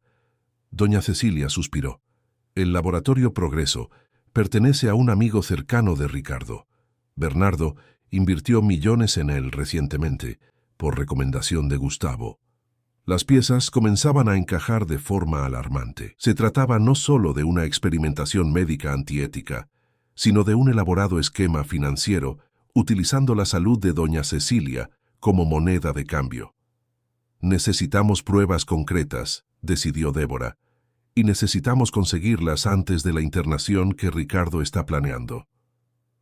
Doña Cecilia suspiró. «El laboratorio Progreso pertenece a un amigo cercano de Ricardo. Bernardo invirtió millones en él recientemente, por recomendación de Gustavo». Las piezas comenzaban a encajar de forma alarmante. Se trataba no solo de una experimentación médica antiética, sino de un elaborado esquema financiero utilizando la salud de doña Cecilia como moneda de cambio. «Necesitamos pruebas concretas», decidió Débora, «y necesitamos conseguirlas antes de la internación que Ricardo está planeando».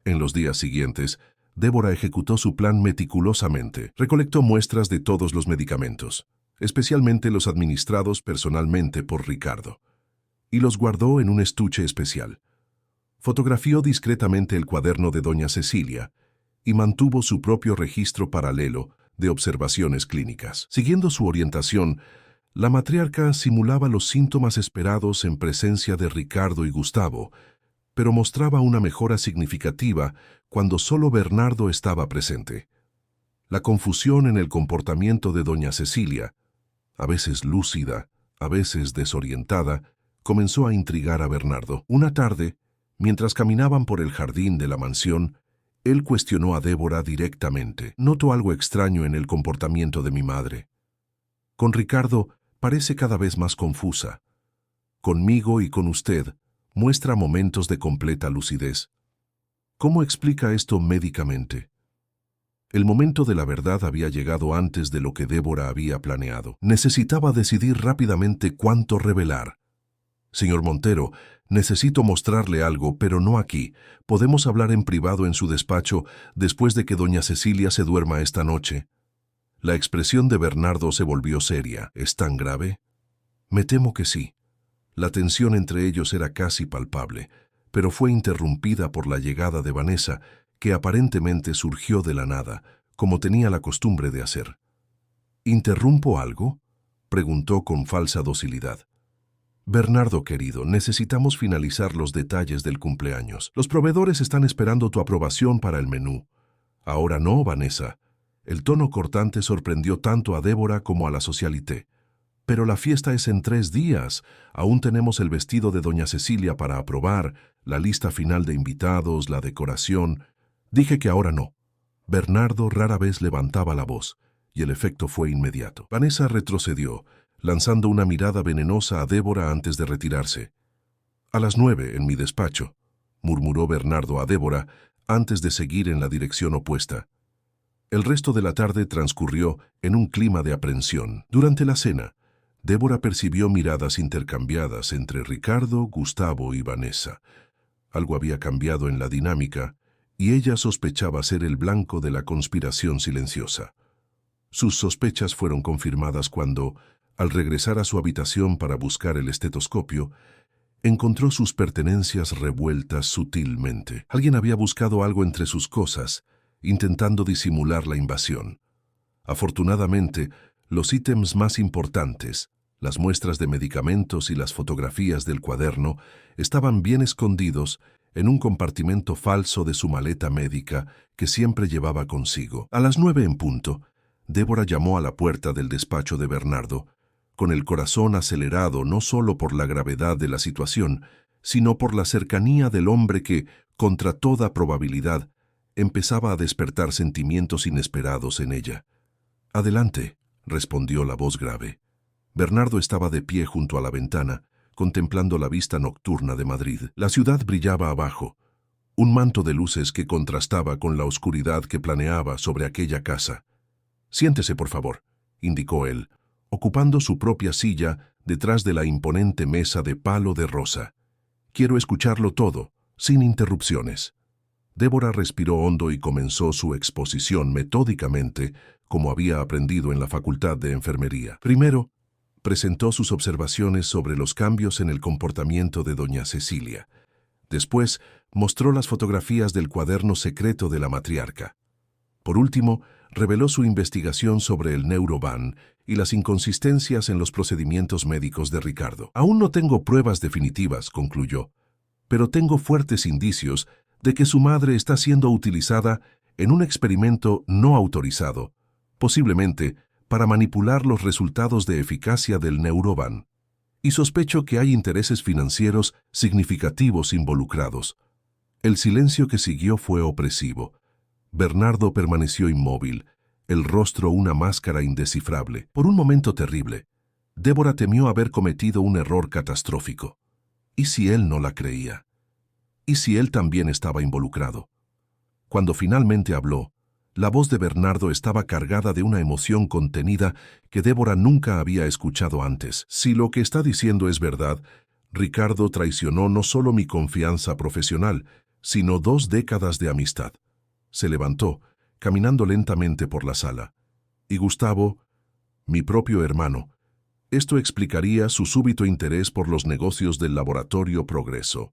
En los días siguientes, Débora ejecutó su plan meticulosamente. Recolectó muestras de todos los medicamentos, especialmente los administrados personalmente por Ricardo, y los guardó en un estuche especial. Fotografió discretamente el cuaderno de doña Cecilia y mantuvo su propio registro paralelo de observaciones clínicas. Siguiendo su orientación, la matriarca simulaba los síntomas esperados en presencia de Ricardo y Gustavo, pero mostraba una mejora significativa cuando solo Bernardo estaba presente. La confusión en el comportamiento de doña Cecilia, a veces lúcida, a veces desorientada, comenzó a intrigar a Bernardo. Una tarde, mientras caminaban por el jardín de la mansión, él cuestionó a Débora directamente. «Noto algo extraño en el comportamiento de mi madre. Con Ricardo parece cada vez más confusa. Conmigo y con usted muestra momentos de completa lucidez. ¿Cómo explica esto médicamente?». El momento de la verdad había llegado antes de lo que Débora había planeado. Necesitaba decidir rápidamente cuánto revelar. Señor Montero, necesito mostrarle algo, pero no aquí. Podemos hablar en privado en su despacho después de que doña Cecilia se duerma esta noche. La expresión de Bernardo se volvió seria. ¿Es tan grave? Me temo que sí. La tensión entre ellos era casi palpable, pero fue interrumpida por la llegada de Vanessa, que aparentemente surgió de la nada, como tenía la costumbre de hacer. ¿Interrumpo algo?, preguntó con falsa docilidad. Bernardo, querido, necesitamos finalizar los detalles del cumpleaños. Los proveedores están esperando tu aprobación para el menú. Ahora no, Vanessa. El tono cortante sorprendió tanto a Débora como a la socialité. Pero la fiesta es en 3 días. Aún tenemos el vestido de doña Cecilia para aprobar, la lista final de invitados, la decoración. Dije que ahora no. Bernardo rara vez levantaba la voz, y el efecto fue inmediato. Vanessa retrocedió, lanzando una mirada venenosa a Débora antes de retirarse. «A las 9, en mi despacho», murmuró Bernardo a Débora antes de seguir en la dirección opuesta. El resto de la tarde transcurrió en un clima de aprensión. Durante la cena, Débora percibió miradas intercambiadas entre Ricardo, Gustavo y Vanessa. Algo había cambiado en la dinámica, y ella sospechaba ser el blanco de la conspiración silenciosa. Sus sospechas fueron confirmadas cuando, al regresar a su habitación para buscar el estetoscopio, encontró sus pertenencias revueltas sutilmente. Alguien había buscado algo entre sus cosas, intentando disimular la invasión. Afortunadamente, los ítems más importantes, las muestras de medicamentos y las fotografías del cuaderno, estaban bien escondidos en un compartimento falso de su maleta médica que siempre llevaba consigo. A las 9 en punto, Débora llamó a la puerta del despacho de Bernardo, con el corazón acelerado no solo por la gravedad de la situación, sino por la cercanía del hombre que, contra toda probabilidad, empezaba a despertar sentimientos inesperados en ella. «Adelante», respondió la voz grave. Bernardo estaba de pie junto a la ventana, contemplando la vista nocturna de Madrid. La ciudad brillaba abajo, un manto de luces que contrastaba con la oscuridad que planeaba sobre aquella casa. «Siéntese, por favor», indicó él, ocupando su propia silla detrás de la imponente mesa de palo de rosa. «Quiero escucharlo todo, sin interrupciones». Débora respiró hondo y comenzó su exposición metódicamente, como había aprendido en la Facultad de Enfermería. Primero, presentó sus observaciones sobre los cambios en el comportamiento de doña Cecilia. Después, mostró las fotografías del cuaderno secreto de la matriarca. Por último, reveló su investigación sobre el neuroban y las inconsistencias en los procedimientos médicos de Ricardo. «Aún no tengo pruebas definitivas», concluyó, «pero tengo fuertes indicios de que su madre está siendo utilizada en un experimento no autorizado, posiblemente para manipular los resultados de eficacia del neuroban. Y sospecho que hay intereses financieros significativos involucrados». El silencio que siguió fue opresivo. Bernardo permaneció inmóvil, el rostro una máscara indescifrable. Por un momento terrible, Débora temió haber cometido un error catastrófico. ¿Y si él no la creía? ¿Y si él también estaba involucrado? Cuando finalmente habló, la voz de Bernardo estaba cargada de una emoción contenida que Débora nunca había escuchado antes. «Si lo que está diciendo es verdad, Ricardo traicionó no solo mi confianza profesional, sino 2 décadas de amistad». Se levantó, caminando lentamente por la sala. «Y Gustavo, mi propio hermano, esto explicaría su súbito interés por los negocios del laboratorio Progreso».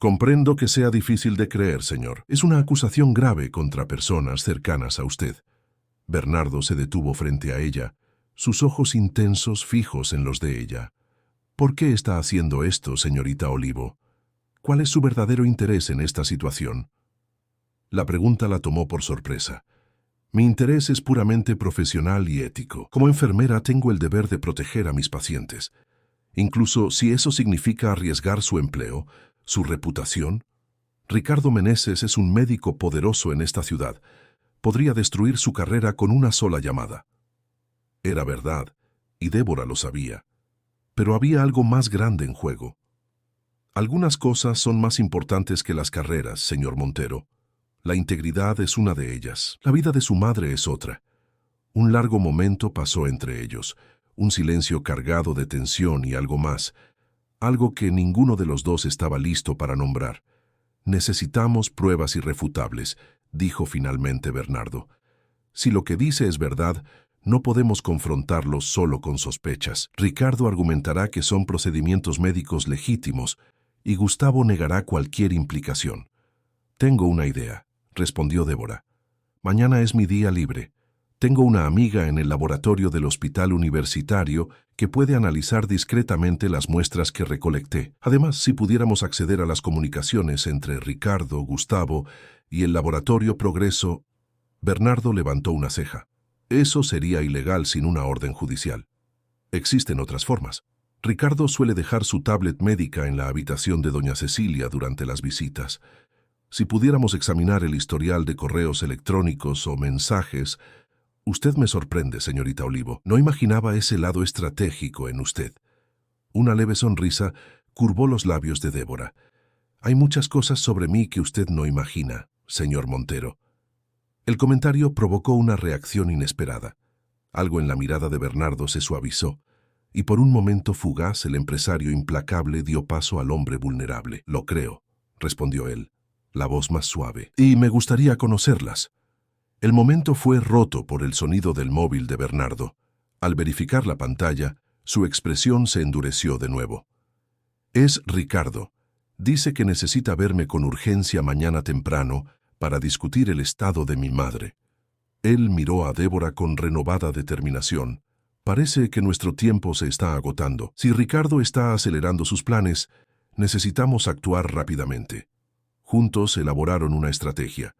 «Comprendo que sea difícil de creer, señor. Es una acusación grave contra personas cercanas a usted». Bernardo se detuvo frente a ella, sus ojos intensos fijos en los de ella. «¿Por qué está haciendo esto, señorita Olivo? ¿Cuál es su verdadero interés en esta situación?» La pregunta la tomó por sorpresa. «Mi interés es puramente profesional y ético. Como enfermera tengo el deber de proteger a mis pacientes. Incluso si eso significa arriesgar su empleo, su reputación. Ricardo Meneses es un médico poderoso en esta ciudad. Podría destruir su carrera con una sola llamada». Era verdad, y Débora lo sabía. Pero había algo más grande en juego. «Algunas cosas son más importantes que las carreras, señor Montero». La integridad es una de ellas. La vida de su madre es otra. Un largo momento pasó entre ellos, un silencio cargado de tensión y algo más, algo que ninguno de los dos estaba listo para nombrar. Necesitamos pruebas irrefutables, dijo finalmente Bernardo. Si lo que dice es verdad, no podemos confrontarlo solo con sospechas. Ricardo argumentará que son procedimientos médicos legítimos y Gustavo negará cualquier implicación. Tengo una idea, respondió Débora. Mañana es mi día libre. Tengo una amiga en el laboratorio del hospital universitario que puede analizar discretamente las muestras que recolecté. Además, si pudiéramos acceder a las comunicaciones entre Ricardo, Gustavo y el laboratorio Progreso... Bernardo levantó una ceja. Eso sería ilegal sin una orden judicial. Existen otras formas. Ricardo suele dejar su tablet médica en la habitación de doña Cecilia durante las visitas. Si pudiéramos examinar el historial de correos electrónicos o mensajes... Usted me sorprende, señorita Olivo. No imaginaba ese lado estratégico en usted. Una leve sonrisa curvó los labios de Débora. Hay muchas cosas sobre mí que usted no imagina, señor Montero. El comentario provocó una reacción inesperada. Algo en la mirada de Bernardo se suavizó, y por un momento fugaz el empresario implacable dio paso al hombre vulnerable. Lo creo, respondió él, la voz más suave. Y me gustaría conocerlas. El momento fue roto por el sonido del móvil de Bernardo. Al verificar la pantalla, su expresión se endureció de nuevo. Es Ricardo. Dice que necesita verme con urgencia mañana temprano para discutir el estado de mi madre. Él miró a Débora con renovada determinación. Parece que nuestro tiempo se está agotando. Si Ricardo está acelerando sus planes, necesitamos actuar rápidamente. Juntos elaboraron una estrategia.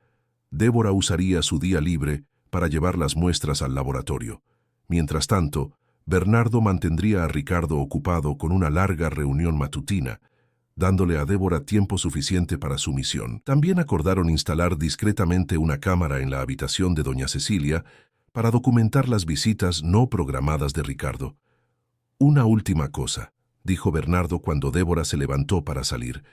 Débora usaría su día libre para llevar las muestras al laboratorio. Mientras tanto, Bernardo mantendría a Ricardo ocupado con una larga reunión matutina, dándole a Débora tiempo suficiente para su misión. También acordaron instalar discretamente una cámara en la habitación de doña Cecilia para documentar las visitas no programadas de Ricardo. Una última cosa, dijo Bernardo cuando Débora se levantó para salir.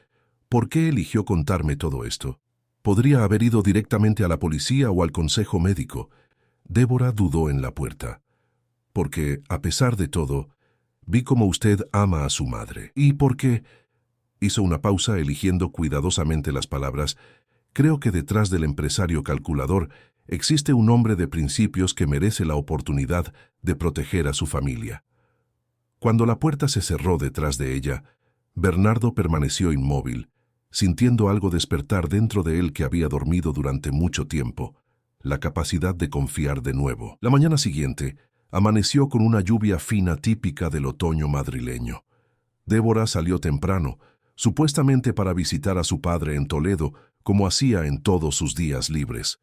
¿Por qué eligió contarme todo esto? Podría haber ido directamente a la policía o al consejo médico. Débora dudó en la puerta. Porque, a pesar de todo, vi cómo usted ama a su madre. Y porque... Hizo una pausa eligiendo cuidadosamente las palabras. Creo que detrás del empresario calculador existe un hombre de principios que merece la oportunidad de proteger a su familia. Cuando la puerta se cerró detrás de ella, Bernardo permaneció inmóvil, sintiendo algo despertar dentro de él que había dormido durante mucho tiempo, la capacidad de confiar de nuevo. La mañana siguiente, amaneció con una lluvia fina típica del otoño madrileño. Débora salió temprano, supuestamente para visitar a su padre en Toledo, como hacía en todos sus días libres.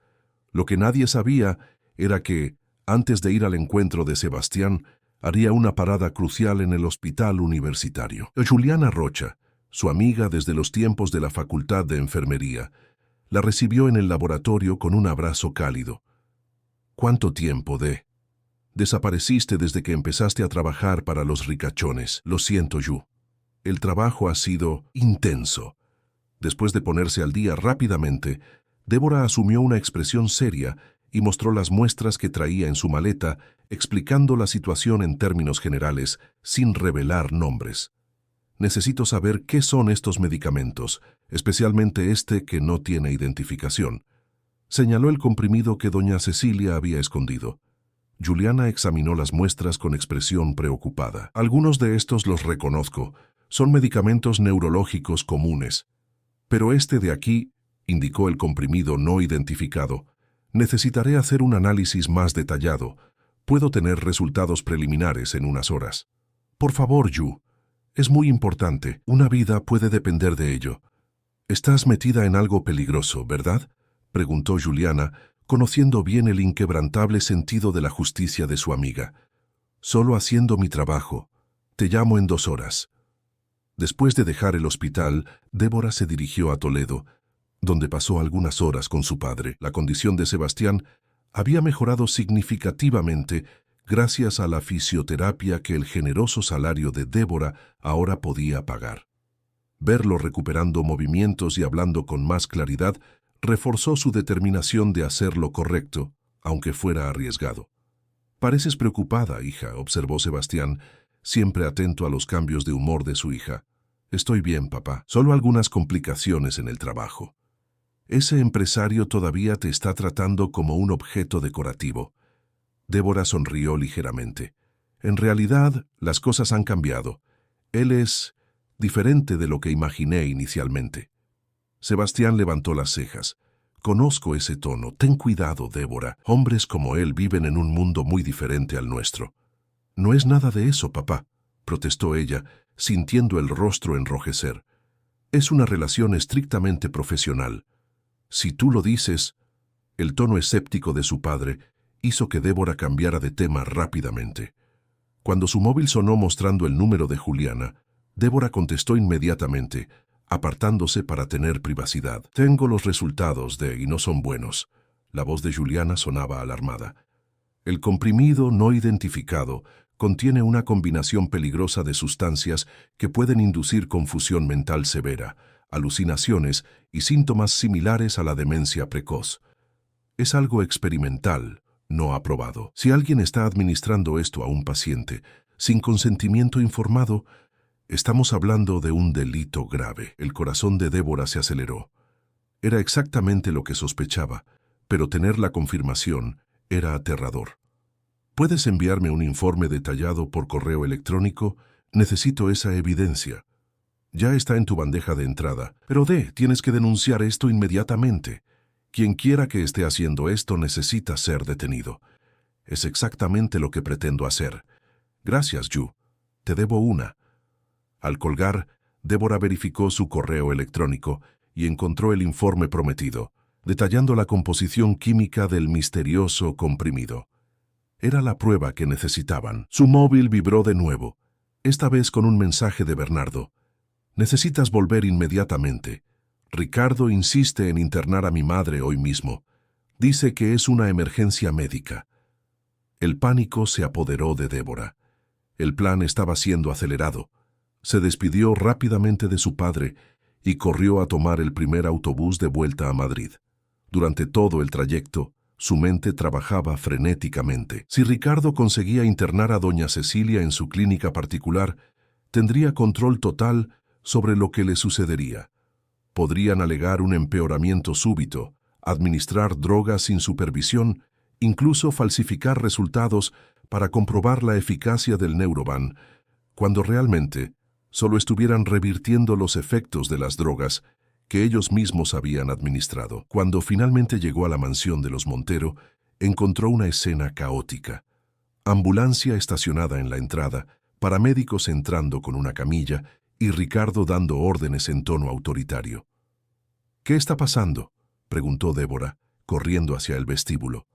Lo que nadie sabía era que, antes de ir al encuentro de Sebastián, haría una parada crucial en el hospital universitario. Juliana Rocha, su amiga desde los tiempos de la Facultad de Enfermería, la recibió en el laboratorio con un abrazo cálido. ¿Cuánto tiempo desapareciste desde que empezaste a trabajar para los ricachones? Lo siento, Yu. El trabajo ha sido intenso. Después de ponerse al día rápidamente, Débora asumió una expresión seria y mostró las muestras que traía en su maleta, explicando la situación en términos generales, sin revelar nombres. Necesito saber qué son estos medicamentos, especialmente este que no tiene identificación. Señaló el comprimido que doña Cecilia había escondido. Juliana examinó las muestras con expresión preocupada. Algunos de estos los reconozco. Son medicamentos neurológicos comunes. Pero este de aquí, indicó el comprimido no identificado, necesitaré hacer un análisis más detallado. Puedo tener resultados preliminares en unas horas. Por favor, Yu. Es muy importante. Una vida puede depender de ello. Estás metida en algo peligroso, ¿verdad? Preguntó Juliana, conociendo bien el inquebrantable sentido de la justicia de su amiga. Solo haciendo mi trabajo. Te llamo en 2 horas. Después de dejar el hospital, Débora se dirigió a Toledo, donde pasó algunas horas con su padre. La condición de Sebastián había mejorado significativamente gracias a la fisioterapia que el generoso salario de Débora ahora podía pagar. Verlo recuperando movimientos y hablando con más claridad reforzó su determinación de hacer lo correcto, aunque fuera arriesgado. «Pareces preocupada, hija», observó Sebastián, siempre atento a los cambios de humor de su hija. «Estoy bien, papá. Solo algunas complicaciones en el trabajo». «Ese empresario todavía te está tratando como un objeto decorativo». Débora sonrió ligeramente. «En realidad, las cosas han cambiado. Él es diferente de lo que imaginé inicialmente». Sebastián levantó las cejas. «Conozco ese tono. Ten cuidado, Débora. Hombres como él viven en un mundo muy diferente al nuestro». «No es nada de eso, papá», protestó ella, sintiendo el rostro enrojecer. «Es una relación estrictamente profesional». «Si tú lo dices». El tono escéptico de su padre hizo que Débora cambiara de tema rápidamente. Cuando su móvil sonó mostrando el número de Juliana, Débora contestó inmediatamente, apartándose para tener privacidad. «Tengo los resultados y no son buenos». La voz de Juliana sonaba alarmada. «El comprimido no identificado contiene una combinación peligrosa de sustancias que pueden inducir confusión mental severa, alucinaciones y síntomas similares a la demencia precoz. Es algo experimental, no aprobado. Si alguien está administrando esto a un paciente sin consentimiento informado, estamos hablando de un delito grave». El corazón de Débora se aceleró. Era exactamente lo que sospechaba, pero tener la confirmación era aterrador. «¿Puedes enviarme un informe detallado por correo electrónico? Necesito esa evidencia». «Ya está en tu bandeja de entrada. Pero tienes que denunciar esto inmediatamente. Quien quiera que esté haciendo esto necesita ser detenido». «Es exactamente lo que pretendo hacer». «Gracias, Yu. Te debo una». Al colgar, Débora verificó su correo electrónico y encontró el informe prometido, detallando la composición química del misterioso comprimido. Era la prueba que necesitaban. Su móvil vibró de nuevo, esta vez con un mensaje de Bernardo. «Necesitas volver inmediatamente. Ricardo insiste en internar a mi madre hoy mismo. Dice que es una emergencia médica». El pánico se apoderó de Débora. El plan estaba siendo acelerado. Se despidió rápidamente de su padre y corrió a tomar el primer autobús de vuelta a Madrid. Durante todo el trayecto, su mente trabajaba frenéticamente. Si Ricardo conseguía internar a doña Cecilia en su clínica particular, tendría control total sobre lo que le sucedería. Podrían alegar un empeoramiento súbito, administrar drogas sin supervisión, incluso falsificar resultados para comprobar la eficacia del Neuroban, cuando realmente solo estuvieran revirtiendo los efectos de las drogas que ellos mismos habían administrado. Cuando finalmente llegó a la mansión de los Montero, encontró una escena caótica. Ambulancia estacionada en la entrada, paramédicos entrando con una camilla y Ricardo dando órdenes en tono autoritario. «¿Qué está pasando?», preguntó Débora, corriendo hacia el vestíbulo.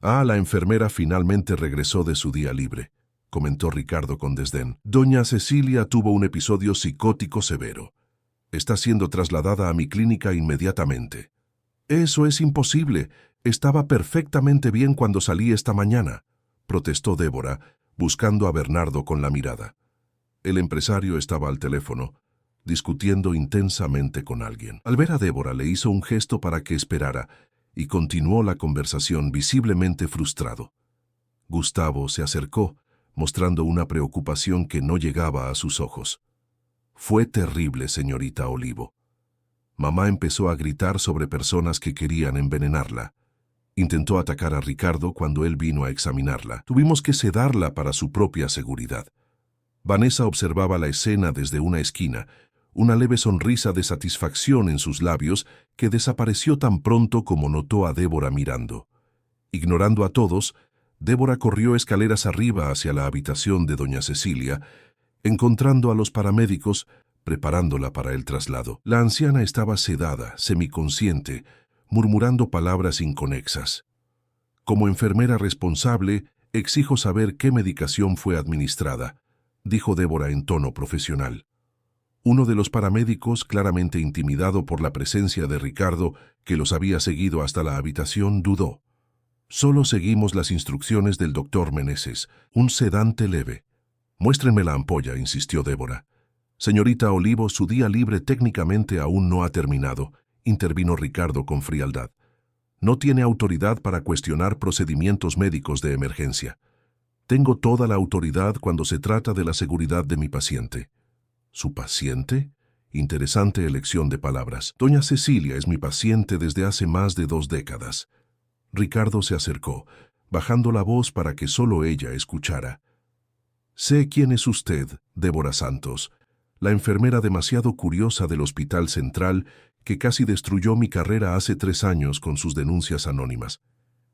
«Ah, la enfermera finalmente regresó de su día libre», comentó Ricardo con desdén. «Doña Cecilia tuvo un episodio psicótico severo. Está siendo trasladada a mi clínica inmediatamente». «Eso es imposible. Estaba perfectamente bien cuando salí esta mañana», protestó Débora, buscando a Bernardo con la mirada. El empresario estaba al teléfono, discutiendo intensamente con alguien. Al ver a Débora le hizo un gesto para que esperara y continuó la conversación visiblemente frustrado. Gustavo se acercó, mostrando una preocupación que no llegaba a sus ojos. «Fue terrible, señorita Olivo. Mamá empezó a gritar sobre personas que querían envenenarla. Intentó atacar a Ricardo cuando él vino a examinarla. Tuvimos que sedarla para su propia seguridad». Vanessa observaba la escena desde una esquina, una leve sonrisa de satisfacción en sus labios que desapareció tan pronto como notó a Débora mirando. Ignorando a todos, Débora corrió escaleras arriba hacia la habitación de doña Cecilia, encontrando a los paramédicos, preparándola para el traslado. La anciana estaba sedada, semiconsciente, murmurando palabras inconexas. «Como enfermera responsable, exijo saber qué medicación fue administrada», dijo Débora en tono profesional. Uno de los paramédicos, claramente intimidado por la presencia de Ricardo, que los había seguido hasta la habitación, dudó. «Solo seguimos las instrucciones del doctor Meneses, un sedante leve». «Muéstrenme la ampolla», insistió Débora. «Señorita Olivo, su día libre técnicamente aún no ha terminado intervino Ricardo con frialdad. No tiene autoridad para cuestionar procedimientos médicos de emergencia. Tengo toda la autoridad cuando se trata de la seguridad de mi paciente. ¿Su paciente? Interesante elección de palabras. Doña Cecilia es mi paciente desde hace más de 2 décadas. Ricardo se acercó, bajando la voz para que solo ella escuchara. Sé quién es usted, Débora Santos, la enfermera demasiado curiosa del Hospital Central que casi destruyó mi carrera hace 3 años con sus denuncias anónimas.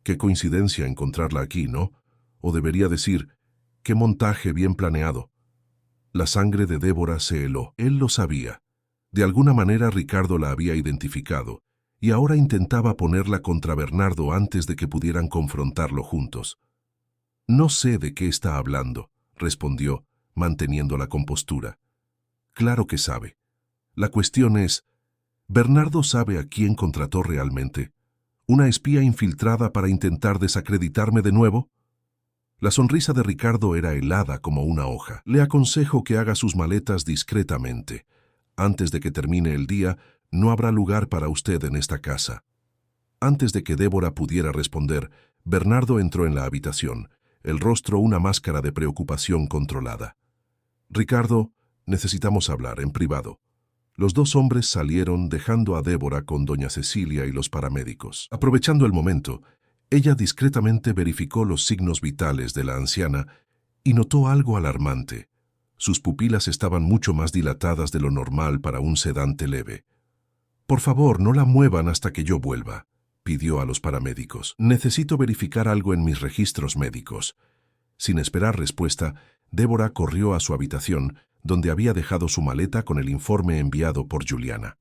Qué coincidencia encontrarla aquí, ¿no? O debería decir, qué montaje bien planeado. La sangre de Débora se heló. Él lo sabía. De alguna manera Ricardo la había identificado, y ahora intentaba ponerla contra Bernardo antes de que pudieran confrontarlo juntos. No sé de qué está hablando, respondió, manteniendo la compostura. Claro que sabe. La cuestión es, ¿Bernardo sabe a quién contrató realmente? ¿Una espía infiltrada para intentar desacreditarme de nuevo? La sonrisa de Ricardo era helada como una hoja. Le aconsejo que haga sus maletas discretamente. Antes de que termine el día, no habrá lugar para usted en esta casa. Antes de que Débora pudiera responder, Bernardo entró en la habitación, el rostro una máscara de preocupación controlada. Ricardo, necesitamos hablar en privado. Los 2 hombres salieron dejando a Débora con doña Cecilia y los paramédicos. Aprovechando el momento, ella discretamente verificó los signos vitales de la anciana y notó algo alarmante. Sus pupilas estaban mucho más dilatadas de lo normal para un sedante leve. «Por favor, no la muevan hasta que yo vuelva», pidió a los paramédicos. «Necesito verificar algo en mis registros médicos». Sin esperar respuesta, Débora corrió a su habitación, donde había dejado su maleta con el informe enviado por Juliana.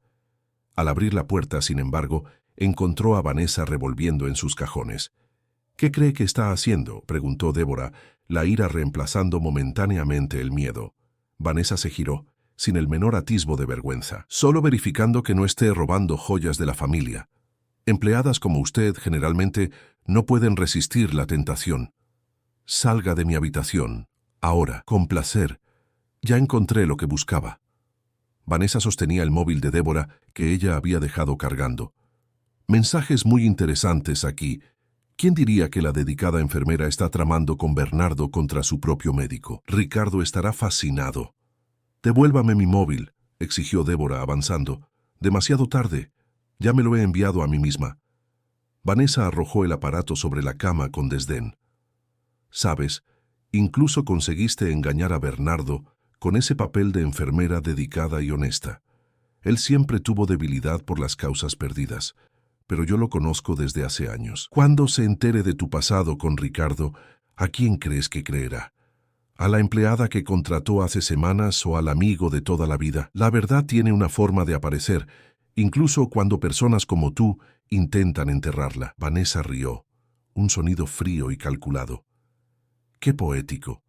Al abrir la puerta, sin embargo, encontró a Vanessa revolviendo en sus cajones. «¿Qué cree que está haciendo?», preguntó Débora, la ira reemplazando momentáneamente el miedo. Vanessa se giró, sin el menor atisbo de vergüenza. «Solo verificando que no esté robando joyas de la familia. Empleadas como usted generalmente no pueden resistir la tentación. Salga de mi habitación, ahora, con placer. Ya encontré lo que buscaba». Vanessa sostenía el móvil de Débora que ella había dejado cargando. «Mensajes muy interesantes aquí. ¿Quién diría que la dedicada enfermera está tramando con Bernardo contra su propio médico? Ricardo estará fascinado». «Devuélvame mi móvil», exigió Débora avanzando. «Demasiado tarde. Ya me lo he enviado a mí misma». Vanessa arrojó el aparato sobre la cama con desdén. «Sabes, incluso conseguiste engañar a Bernardo con ese papel de enfermera dedicada y honesta. Él siempre tuvo debilidad por las causas perdidas, pero yo lo conozco desde hace años. Cuando se entere de tu pasado con Ricardo, ¿a quién crees que creerá? ¿A la empleada que contrató hace semanas o al amigo de toda la vida? La verdad tiene una forma de aparecer, incluso cuando personas como tú intentan enterrarla». Vanessa rió, un sonido frío y calculado. «Qué poético.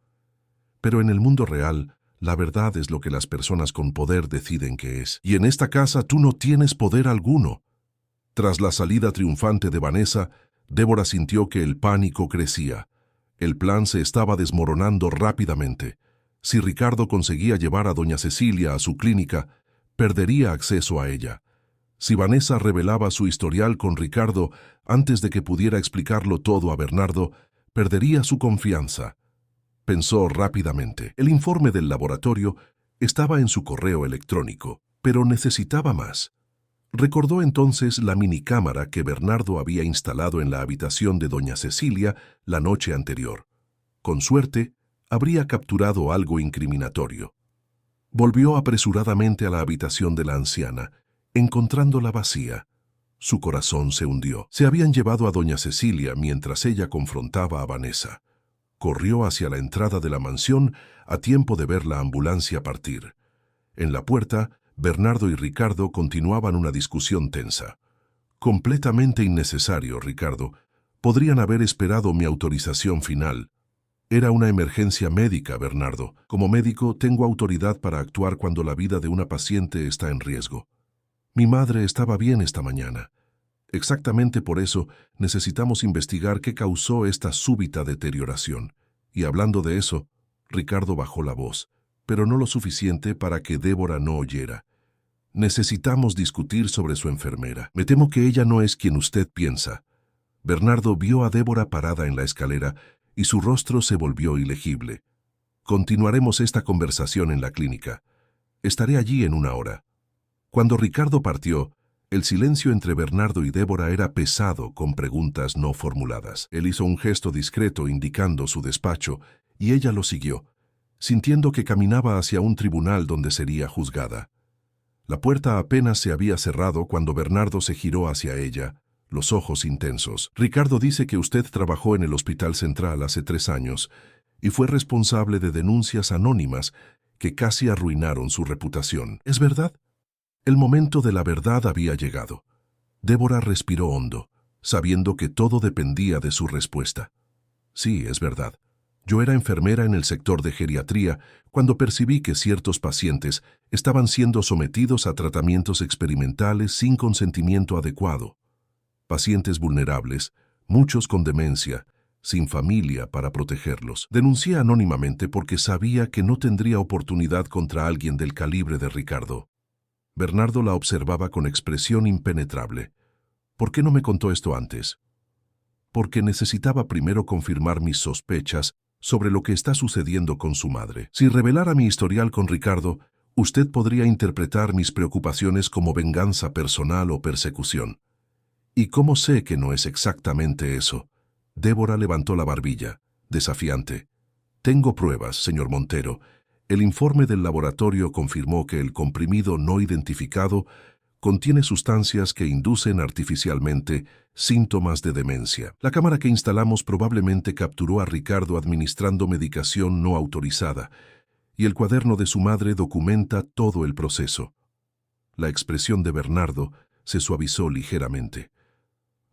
Pero en el mundo real, la verdad es lo que las personas con poder deciden que es. Y en esta casa tú no tienes poder alguno». Tras la salida triunfante de Vanessa, Débora sintió que el pánico crecía. El plan se estaba desmoronando rápidamente. Si Ricardo conseguía llevar a doña Cecilia a su clínica, perdería acceso a ella. Si Vanessa revelaba su historial con Ricardo antes de que pudiera explicarlo todo a Bernardo, perdería su confianza. Pensó rápidamente. El informe del laboratorio estaba en su correo electrónico, pero necesitaba más. Recordó entonces la minicámara que Bernardo había instalado en la habitación de doña Cecilia la noche anterior. Con suerte, habría capturado algo incriminatorio. Volvió apresuradamente a la habitación de la anciana, encontrándola vacía. Su corazón se hundió. Se habían llevado a doña Cecilia mientras ella confrontaba a Vanessa. Corrió hacia la entrada de la mansión a tiempo de ver la ambulancia partir. En la puerta, Bernardo y Ricardo continuaban una discusión tensa. «Completamente innecesario, Ricardo. Podrían haber esperado mi autorización final». «Era una emergencia médica, Bernardo. Como médico, tengo autoridad para actuar cuando la vida de una paciente está en riesgo. Mi madre estaba bien esta mañana. Exactamente por eso necesitamos investigar qué causó esta súbita deterioración». Y hablando de eso, Ricardo bajó la voz, pero no lo suficiente para que Débora no oyera. Necesitamos discutir sobre su enfermera. Me temo que ella no es quien usted piensa. Bernardo vio a Débora parada en la escalera y su rostro se volvió ilegible. Continuaremos esta conversación en la clínica. Estaré allí en 1 hora. Cuando Ricardo partió, el silencio entre Bernardo y Débora era pesado con preguntas no formuladas. Él hizo un gesto discreto indicando su despacho y ella lo siguió, sintiendo que caminaba hacia un tribunal donde sería juzgada. La puerta apenas se había cerrado cuando Bernardo se giró hacia ella, los ojos intensos. Ricardo dice que usted trabajó en el Hospital Central hace 3 años y fue responsable de denuncias anónimas que casi arruinaron su reputación. ¿Es verdad? El momento de la verdad había llegado. Débora respiró hondo, sabiendo que todo dependía de su respuesta. Sí, es verdad. Yo era enfermera en el sector de geriatría cuando percibí que ciertos pacientes estaban siendo sometidos a tratamientos experimentales sin consentimiento adecuado. Pacientes vulnerables, muchos con demencia, sin familia para protegerlos. Denuncié anónimamente porque sabía que no tendría oportunidad contra alguien del calibre de Ricardo. Bernardo la observaba con expresión impenetrable. ¿Por qué no me contó esto antes? Porque necesitaba primero confirmar mis sospechas sobre lo que está sucediendo con su madre. Si revelara mi historial con Ricardo, usted podría interpretar mis preocupaciones como venganza personal o persecución. ¿Y cómo sé que no es exactamente eso? Débora levantó la barbilla, desafiante. Tengo pruebas, señor Montero. El informe del laboratorio confirmó que el comprimido no identificado contiene sustancias que inducen artificialmente síntomas de demencia. La cámara que instalamos probablemente capturó a Ricardo administrando medicación no autorizada, y el cuaderno de su madre documenta todo el proceso. La expresión de Bernardo se suavizó ligeramente.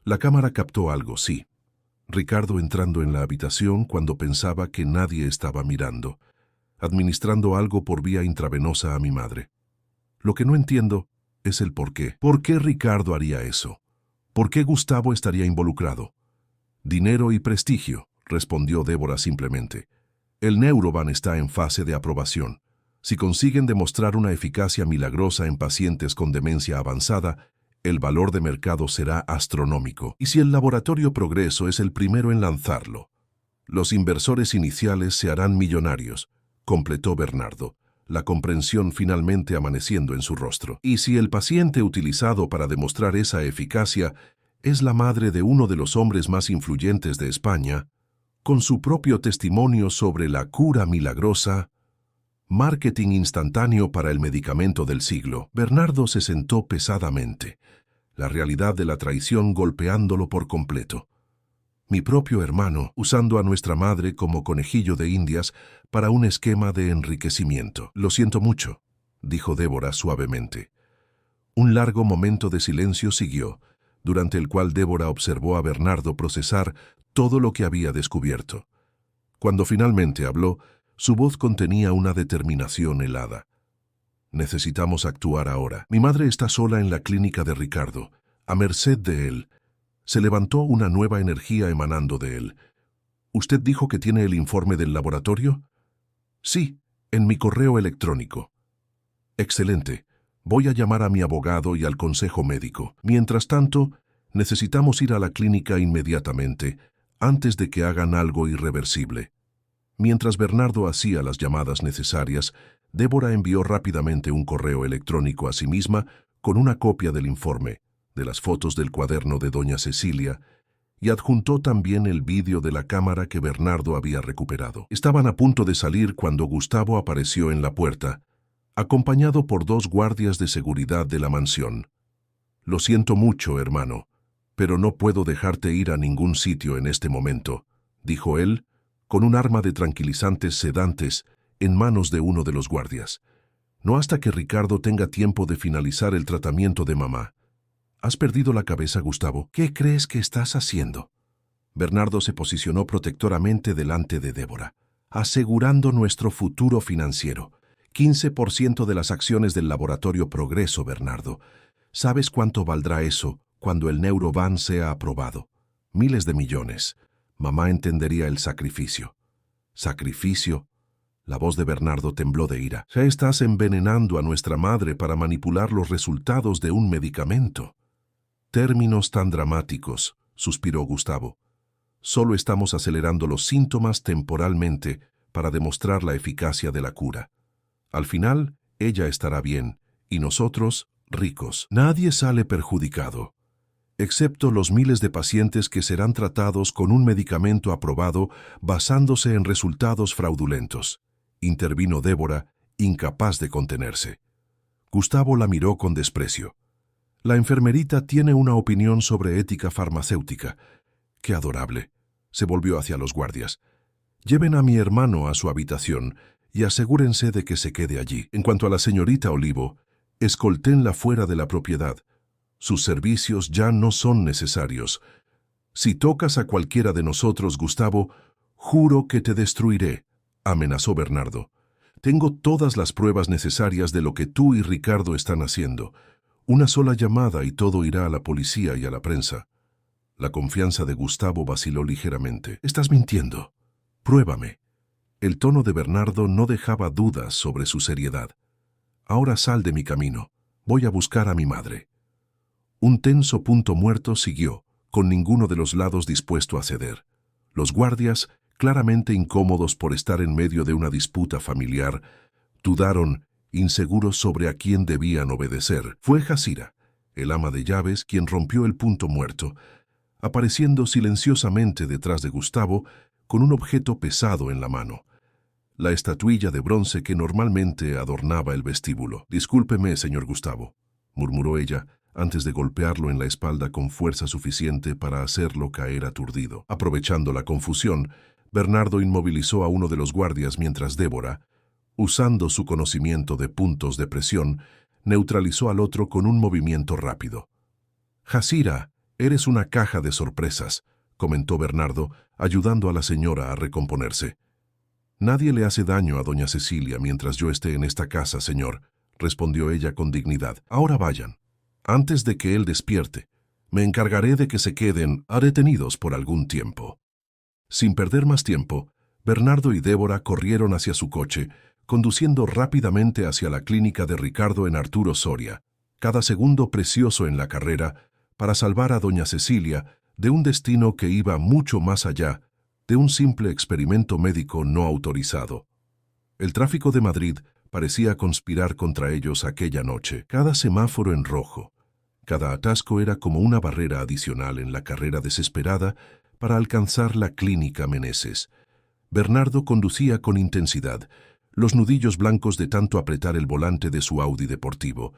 La cámara captó algo, sí. Ricardo entrando en la habitación cuando pensaba que nadie estaba mirando, administrando algo por vía intravenosa a mi madre. Lo que no entiendo es el por qué. ¿Por qué Ricardo haría eso? ¿Por qué Gustavo estaría involucrado? Dinero y prestigio, respondió Débora simplemente. El Neurovan está en fase de aprobación. Si consiguen demostrar una eficacia milagrosa en pacientes con demencia avanzada, el valor de mercado será astronómico. Y si el laboratorio Progreso es el primero en lanzarlo, los inversores iniciales se harán millonarios, completó Bernardo, la comprensión finalmente amaneciendo en su rostro. Y si el paciente utilizado para demostrar esa eficacia es la madre de uno de los hombres más influyentes de España, con su propio testimonio sobre la cura milagrosa, marketing instantáneo para el medicamento del siglo, Bernardo se sentó pesadamente, la realidad de la traición golpeándolo por completo. Mi propio hermano, usando a nuestra madre como conejillo de indias para un esquema de enriquecimiento. Lo siento mucho, dijo Débora suavemente. Un largo momento de silencio siguió, durante el cual Débora observó a Bernardo procesar todo lo que había descubierto. Cuando finalmente habló, su voz contenía una determinación helada. Necesitamos actuar ahora. Mi madre está sola en la clínica de Ricardo, a merced de él. Se levantó una nueva energía emanando de él. ¿Usted dijo que tiene el informe del laboratorio? Sí, en mi correo electrónico. Excelente. Voy a llamar a mi abogado y al consejo médico. Mientras tanto, necesitamos ir a la clínica inmediatamente, antes de que hagan algo irreversible. Mientras Bernardo hacía las llamadas necesarias, Débora envió rápidamente un correo electrónico a sí misma con una copia del informe, de las fotos del cuaderno de doña Cecilia, y adjuntó también el vídeo de la cámara que Bernardo había recuperado. Estaban a punto de salir cuando Gustavo apareció en la puerta, acompañado por 2 guardias de seguridad de la mansión. Lo siento mucho, hermano, pero no puedo dejarte ir a ningún sitio en este momento, dijo él, con un arma de tranquilizantes sedantes en manos de uno de los guardias. No hasta que Ricardo tenga tiempo de finalizar el tratamiento de mamá. ¿Has perdido la cabeza, Gustavo? ¿Qué crees que estás haciendo? Bernardo se posicionó protectoramente delante de Débora, asegurando nuestro futuro financiero. 15% de las acciones del laboratorio Progreso, Bernardo. ¿Sabes cuánto valdrá eso cuando el Neurovan sea aprobado? Miles de millones. Mamá entendería el sacrificio. ¿Sacrificio? La voz de Bernardo tembló de ira. Ya estás envenenando a nuestra madre para manipular los resultados de un medicamento. Términos tan dramáticos, suspiró Gustavo. Solo estamos acelerando los síntomas temporalmente para demostrar la eficacia de la cura. Al final, ella estará bien, y nosotros, ricos. Nadie sale perjudicado, excepto los miles de pacientes que serán tratados con un medicamento aprobado basándose en resultados fraudulentos. Intervino Débora, incapaz de contenerse. Gustavo la miró con desprecio. La enfermerita tiene una opinión sobre ética farmacéutica. ¡Qué adorable! Se volvió hacia los guardias. Lleven a mi hermano a su habitación y asegúrense de que se quede allí. En cuanto a la señorita Olivo, escolténla fuera de la propiedad. Sus servicios ya no son necesarios. Si tocas a cualquiera de nosotros, Gustavo, juro que te destruiré, amenazó Bernardo. Tengo todas las pruebas necesarias de lo que tú y Ricardo están haciendo. Una sola llamada y todo irá a la policía y a la prensa. La confianza de Gustavo vaciló ligeramente. Estás mintiendo. Pruébame. El tono de Bernardo no dejaba dudas sobre su seriedad. Ahora sal de mi camino. Voy a buscar a mi madre. Un tenso punto muerto siguió, con ninguno de los lados dispuesto a ceder. Los guardias, claramente incómodos por estar en medio de una disputa familiar, dudaron, inseguros sobre a quién debían obedecer. Fue Jazira, el ama de llaves, quien rompió el punto muerto, apareciendo silenciosamente detrás de Gustavo con un objeto pesado en la mano. La estatuilla de bronce que normalmente adornaba el vestíbulo. «Discúlpeme, señor Gustavo», murmuró ella, antes de golpearlo en la espalda con fuerza suficiente para hacerlo caer aturdido. Aprovechando la confusión, Bernardo inmovilizó a uno de los guardias mientras Débora, usando su conocimiento de puntos de presión, neutralizó al otro con un movimiento rápido. «Jazira, eres una caja de sorpresas», comentó Bernardo, ayudando a la señora a recomponerse. «Nadie le hace daño a doña Cecilia mientras yo esté en esta casa, señor», respondió ella con dignidad. «Ahora vayan. Antes de que él despierte, me encargaré de que se queden detenidos por algún tiempo». Sin perder más tiempo, Bernardo y Débora corrieron hacia su coche, conduciendo rápidamente hacia la clínica de Ricardo en Arturo Soria, cada segundo precioso en la carrera, para salvar a doña Cecilia de un destino que iba mucho más allá de un simple experimento médico no autorizado. El tráfico de Madrid parecía conspirar contra ellos aquella noche. Cada semáforo en rojo, cada atasco era como una barrera adicional en la carrera desesperada para alcanzar la clínica Meneses. Bernardo conducía con intensidad, los nudillos blancos de tanto apretar el volante de su Audi deportivo.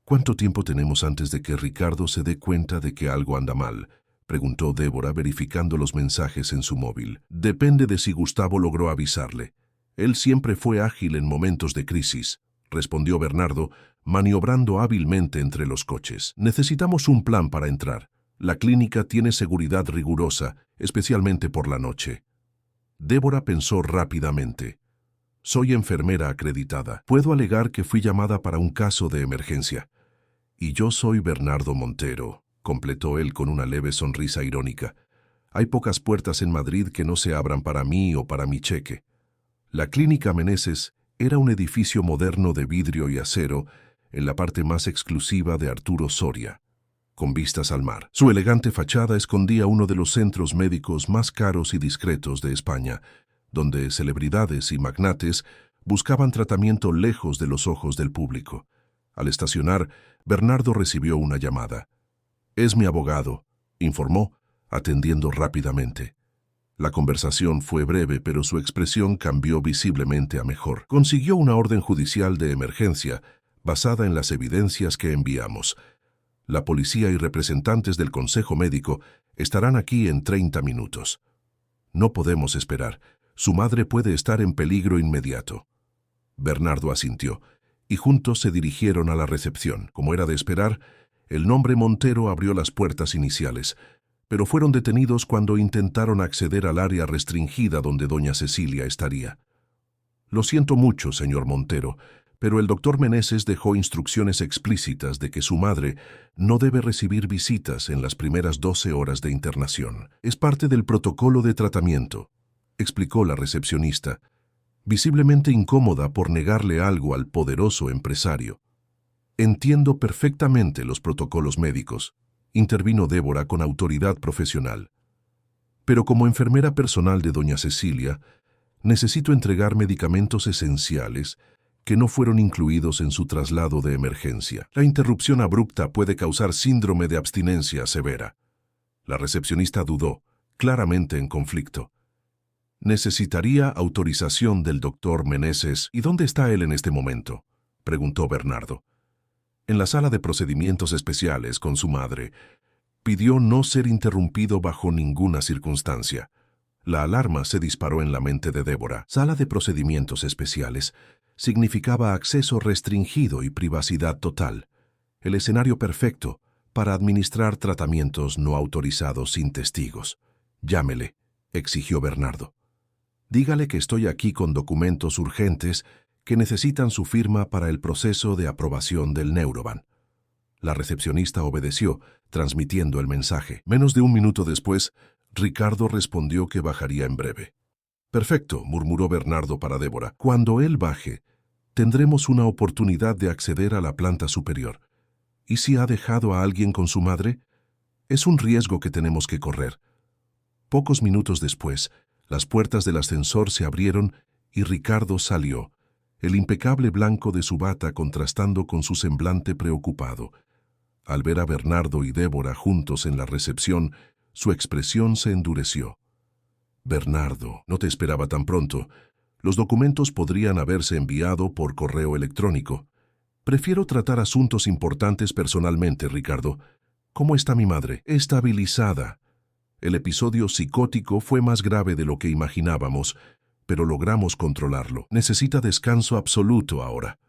«¿Cuánto tiempo tenemos antes de que Ricardo se dé cuenta de que algo anda mal?», preguntó Débora verificando los mensajes en su móvil. «Depende de si Gustavo logró avisarle. Él siempre fue ágil en momentos de crisis», respondió Bernardo, maniobrando hábilmente entre los coches. «Necesitamos un plan para entrar. La clínica tiene seguridad rigurosa, especialmente por la noche». Débora pensó rápidamente. «Soy enfermera acreditada. Puedo alegar que fui llamada para un caso de emergencia. Y yo soy Bernardo Montero», completó él con una leve sonrisa irónica. «Hay pocas puertas en Madrid que no se abran para mí o para mi cheque». La clínica Meneses era un edificio moderno de vidrio y acero en la parte más exclusiva de Arturo Soria, con vistas al mar. Su elegante fachada escondía uno de los centros médicos más caros y discretos de España, donde celebridades y magnates buscaban tratamiento lejos de los ojos del público. Al estacionar, Bernardo recibió una llamada. «Es mi abogado», informó, atendiendo rápidamente. La conversación fue breve, pero su expresión cambió visiblemente a mejor. «Consiguió una orden judicial de emergencia, basada en las evidencias que enviamos. La policía y representantes del Consejo Médico estarán aquí en 30 minutos. No podemos esperar. Su madre puede estar en peligro inmediato». Bernardo asintió, y juntos se dirigieron a la recepción. Como era de esperar, el nombre Montero abrió las puertas iniciales, pero fueron detenidos cuando intentaron acceder al área restringida donde doña Cecilia estaría. «Lo siento mucho, señor Montero, pero el doctor Meneses dejó instrucciones explícitas de que su madre no debe recibir visitas en las primeras 12 horas de internación. Es parte del protocolo de tratamiento», explicó la recepcionista. visiblemente incómoda por negarle algo al poderoso empresario. Entiendo perfectamente los protocolos médicos, intervino Débora con autoridad profesional. Pero como enfermera personal de doña Cecilia, necesito entregar medicamentos esenciales que no fueron incluidos en su traslado de emergencia. La interrupción abrupta puede causar síndrome de abstinencia severa. La recepcionista dudó, claramente en conflicto. Necesitaría autorización del doctor Meneses. ¿Y dónde está él en este momento?, preguntó Bernardo. En la sala de procedimientos especiales con su madre. Pidió no ser interrumpido bajo ninguna circunstancia. La alarma se disparó en la mente de Débora. Sala de procedimientos especiales significaba acceso restringido y privacidad total. El escenario perfecto para administrar tratamientos no autorizados sin testigos. Llámele, exigió Bernardo. Dígale que estoy aquí con documentos urgentes que necesitan su firma para el proceso de aprobación del Neuroban. La recepcionista obedeció, transmitiendo el mensaje. Menos de un minuto después, Ricardo respondió que bajaría en breve. Perfecto, murmuró Bernardo para Débora. Cuando él baje, tendremos una oportunidad de acceder a la planta superior. ¿Y si ha dejado a alguien con su madre? Es un riesgo que tenemos que correr. Pocos minutos después, las puertas del ascensor se abrieron y Ricardo salió, el impecable blanco de su bata contrastando con su semblante preocupado. Al ver a Bernardo y Débora juntos en la recepción, su expresión se endureció. Bernardo, no te esperaba tan pronto. Los documentos podrían haberse enviado por correo electrónico. Prefiero tratar asuntos importantes personalmente, Ricardo. ¿Cómo está mi madre? Estabilizada. El episodio psicótico fue más grave de lo que imaginábamos, pero logramos controlarlo. Necesita descanso absoluto ahora.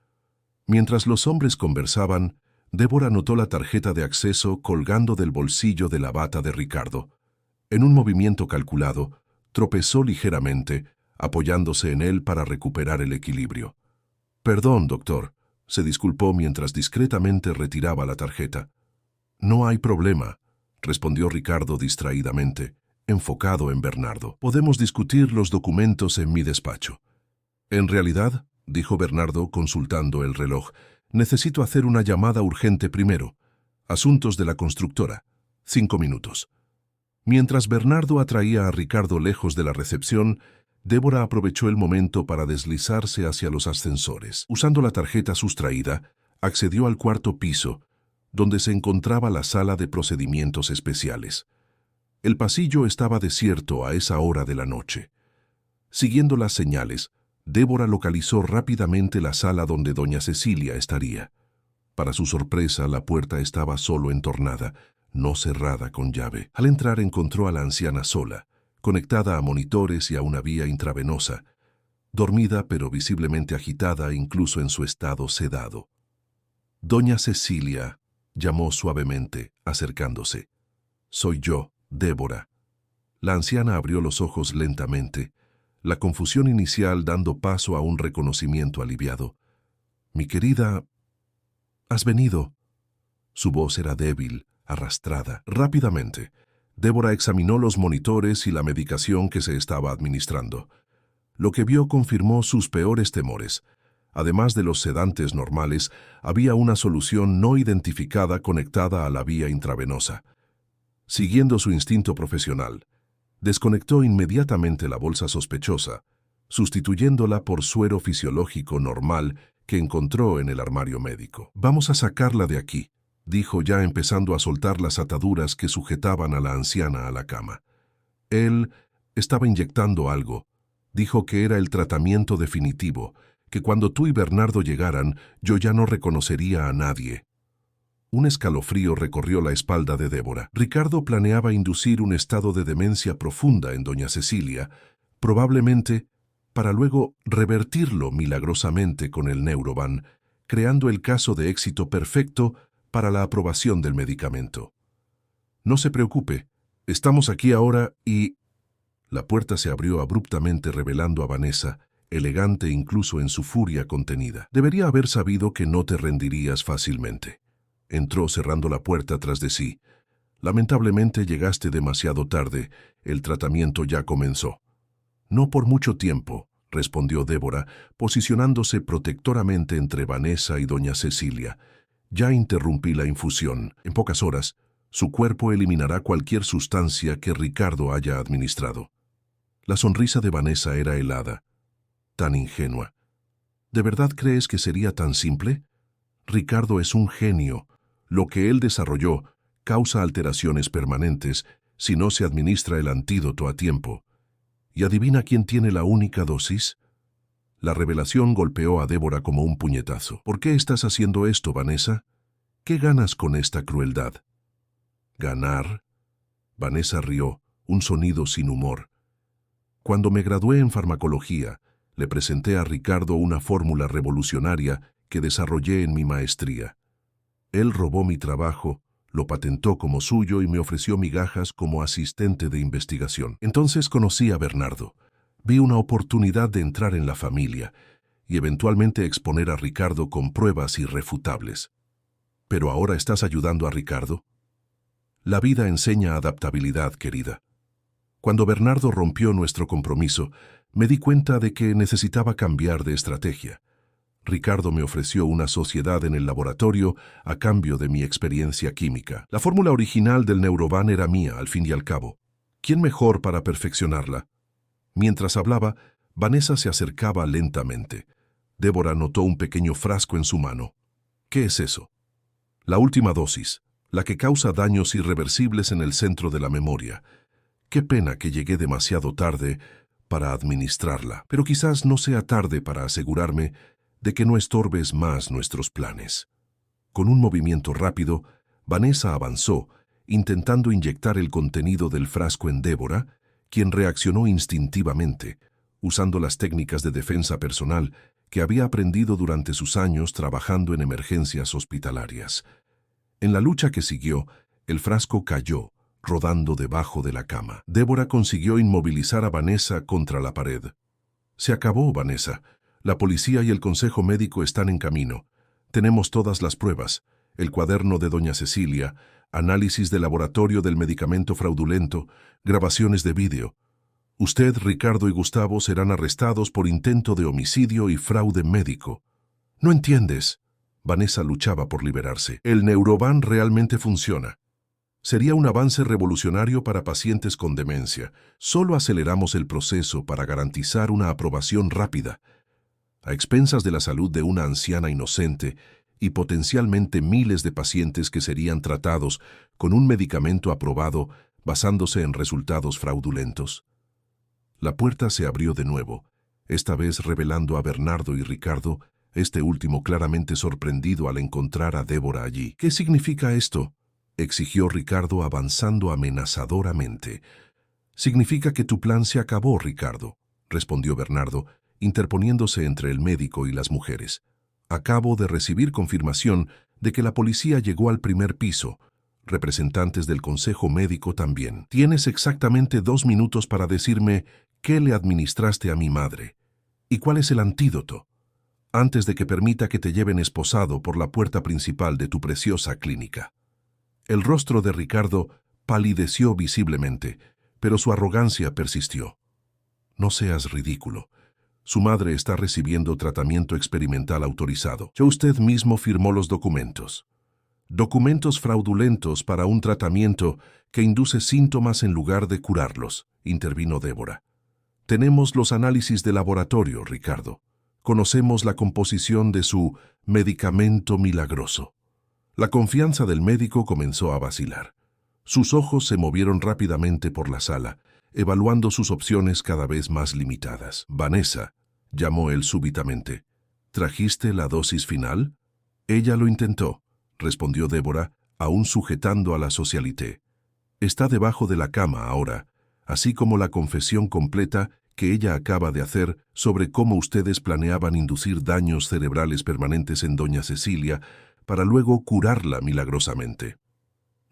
Mientras los hombres conversaban, Débora notó la tarjeta de acceso colgando del bolsillo de la bata de Ricardo. En un movimiento calculado, tropezó ligeramente, apoyándose en él para recuperar el equilibrio. Perdón, doctor, se disculpó mientras discretamente retiraba la tarjeta. No hay problema, respondió Ricardo distraídamente, enfocado en Bernardo. Podemos discutir los documentos en mi despacho. En realidad, dijo Bernardo consultando el reloj, necesito hacer una llamada urgente primero. Asuntos de la constructora. 5 minutos. Mientras Bernardo atraía a Ricardo lejos de la recepción, Débora aprovechó el momento para deslizarse hacia los ascensores. Usando la tarjeta sustraída, accedió al cuarto piso, donde se encontraba la sala de procedimientos especiales. El pasillo estaba desierto a esa hora de la noche. Siguiendo las señales, Débora localizó rápidamente la sala donde doña Cecilia estaría. Para su sorpresa, la puerta estaba solo entornada, no cerrada con llave. Al entrar encontró a la anciana sola, conectada a monitores y a una vía intravenosa, dormida pero visiblemente agitada incluso en su estado sedado. Doña Cecilia, llamó suavemente, acercándose. Soy yo, Débora. La anciana abrió los ojos lentamente, la confusión inicial dando paso a un reconocimiento aliviado. Mi querida, ¿has venido? Su voz era débil, arrastrada. Rápidamente, Débora examinó los monitores y la medicación que se estaba administrando. Lo que vio confirmó sus peores temores. Además de los sedantes normales, había una solución no identificada conectada a la vía intravenosa. Siguiendo su instinto profesional, desconectó inmediatamente la bolsa sospechosa, sustituyéndola por suero fisiológico normal que encontró en el armario médico. Vamos a sacarla de aquí, dijo ya empezando a soltar las ataduras que sujetaban a la anciana a la cama. Él estaba inyectando algo. Dijo que era el tratamiento definitivo, que cuando tú y Bernardo llegaran, yo ya no reconocería a nadie. Un escalofrío recorrió la espalda de Débora. Ricardo planeaba inducir un estado de demencia profunda en doña Cecilia, probablemente para luego revertirlo milagrosamente con el Neuroban, creando el caso de éxito perfecto para la aprobación del medicamento. No se preocupe, estamos aquí ahora y... La puerta se abrió abruptamente revelando a Vanessa, elegante incluso en su furia contenida. Debería haber sabido que no te rendirías fácilmente. Entró cerrando la puerta tras de sí. Lamentablemente llegaste demasiado tarde, el tratamiento ya comenzó. No por mucho tiempo, respondió Débora, posicionándose protectoramente entre Vanessa y doña Cecilia. Ya interrumpí la infusión. En pocas horas, su cuerpo eliminará cualquier sustancia que Ricardo haya administrado. La sonrisa de Vanessa era helada, tan ingenua. ¿De verdad crees que sería tan simple? Ricardo es un genio. Lo que él desarrolló causa alteraciones permanentes si no se administra el antídoto a tiempo. ¿Y adivina quién tiene la única dosis? La revelación golpeó a Débora como un puñetazo. ¿Por qué estás haciendo esto, Vanessa? ¿Qué ganas con esta crueldad? ¿Ganar? Vanessa rió, un sonido sin humor. Cuando me gradué en farmacología, le presenté a Ricardo una fórmula revolucionaria que desarrollé en mi maestría. Él robó mi trabajo, lo patentó como suyo y me ofreció migajas como asistente de investigación. Entonces conocí a Bernardo. Vi una oportunidad de entrar en la familia y eventualmente exponer a Ricardo con pruebas irrefutables. ¿Pero ahora estás ayudando a Ricardo? La vida enseña adaptabilidad, querida. Cuando Bernardo rompió nuestro compromiso, me di cuenta de que necesitaba cambiar de estrategia. Ricardo me ofreció una sociedad en el laboratorio a cambio de mi experiencia química. La fórmula original del Neuroban era mía, al fin y al cabo. ¿Quién mejor para perfeccionarla? Mientras hablaba, Vanessa se acercaba lentamente. Débora notó un pequeño frasco en su mano. ¿Qué es eso? La última dosis, la que causa daños irreversibles en el centro de la memoria. Qué pena que llegué demasiado tarde para administrarla, pero quizás no sea tarde para asegurarme de que no estorbes más nuestros planes. Con un movimiento rápido, Vanessa avanzó, intentando inyectar el contenido del frasco en Débora, quien reaccionó instintivamente, usando las técnicas de defensa personal que había aprendido durante sus años trabajando en emergencias hospitalarias. En la lucha que siguió, el frasco cayó, rodando debajo de la cama. Débora consiguió inmovilizar a Vanessa contra la pared. Se acabó, Vanessa. La policía y el consejo médico están en camino. Tenemos todas las pruebas, el cuaderno de doña Cecilia, análisis de laboratorio del medicamento fraudulento, grabaciones de vídeo. Usted, Ricardo y Gustavo serán arrestados por intento de homicidio y fraude médico. ¿No entiendes? Vanessa luchaba por liberarse. El Neuroban realmente funciona. Sería un avance revolucionario para pacientes con demencia. Solo aceleramos el proceso para garantizar una aprobación rápida, a expensas de la salud de una anciana inocente y potencialmente miles de pacientes que serían tratados con un medicamento aprobado basándose en resultados fraudulentos. La puerta se abrió de nuevo, esta vez revelando a Bernardo y Ricardo, este último claramente sorprendido al encontrar a Débora allí. ¿Qué significa esto?, exigió Ricardo avanzando amenazadoramente. «Significa que tu plan se acabó, Ricardo», respondió Bernardo, interponiéndose entre el médico y las mujeres. «Acabo de recibir confirmación de que la policía llegó al primer piso. Representantes del consejo médico también. Tienes exactamente 2 minutos para decirme qué le administraste a mi madre y cuál es el antídoto, antes de que permita que te lleven esposado por la puerta principal de tu preciosa clínica». El rostro de Ricardo palideció visiblemente, pero su arrogancia persistió. «No seas ridículo. Su madre está recibiendo tratamiento experimental autorizado. Ya usted mismo firmó los documentos. Documentos fraudulentos para un tratamiento que induce síntomas en lugar de curarlos», intervino Débora. «Tenemos los análisis de laboratorio, Ricardo. Conocemos la composición de su medicamento milagroso». La confianza del médico comenzó a vacilar. Sus ojos se movieron rápidamente por la sala, evaluando sus opciones cada vez más limitadas. «Vanessa», llamó él súbitamente, «¿trajiste la dosis final?» «Ella lo intentó», respondió Débora, aún sujetando a la socialité. «Está debajo de la cama ahora, así como la confesión completa que ella acaba de hacer sobre cómo ustedes planeaban inducir daños cerebrales permanentes en doña Cecilia para luego curarla milagrosamente».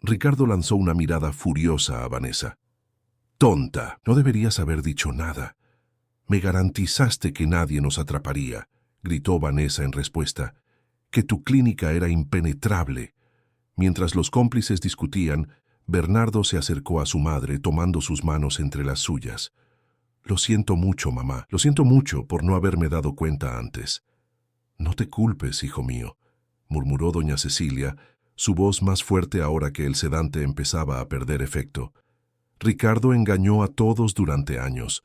Ricardo lanzó una mirada furiosa a Vanessa. «Tonta, no deberías haber dicho nada. Me garantizaste que nadie nos atraparía», gritó Vanessa en respuesta, «que tu clínica era impenetrable». Mientras los cómplices discutían, Bernardo se acercó a su madre tomando sus manos entre las suyas. Lo siento mucho, mamá. Lo siento mucho por no haberme dado cuenta antes. No te culpes, hijo mío, murmuró doña Cecilia, su voz más fuerte ahora que el sedante empezaba a perder efecto. Ricardo engañó a todos durante años.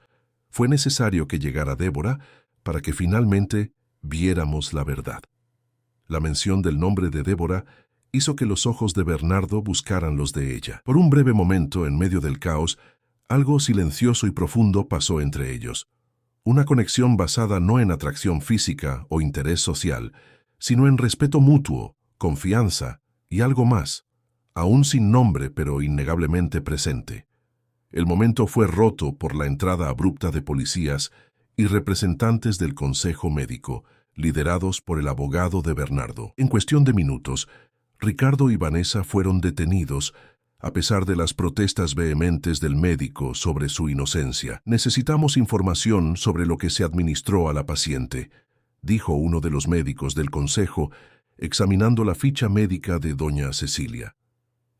Fue necesario que llegara Débora para que finalmente viéramos la verdad. La mención del nombre de Débora hizo que los ojos de Bernardo buscaran los de ella. Por un breve momento, en medio del caos, algo silencioso y profundo pasó entre ellos. Una conexión basada no en atracción física o interés social, sino en respeto mutuo, confianza y algo más, aún sin nombre pero innegablemente presente. El momento fue roto por la entrada abrupta de policías y representantes del Consejo Médico, liderados por el abogado de Bernardo. En cuestión de minutos, Ricardo y Vanessa fueron detenidos, a pesar de las protestas vehementes del médico sobre su inocencia. Necesitamos información sobre lo que se administró a la paciente, dijo uno de los médicos del consejo, examinando la ficha médica de doña Cecilia.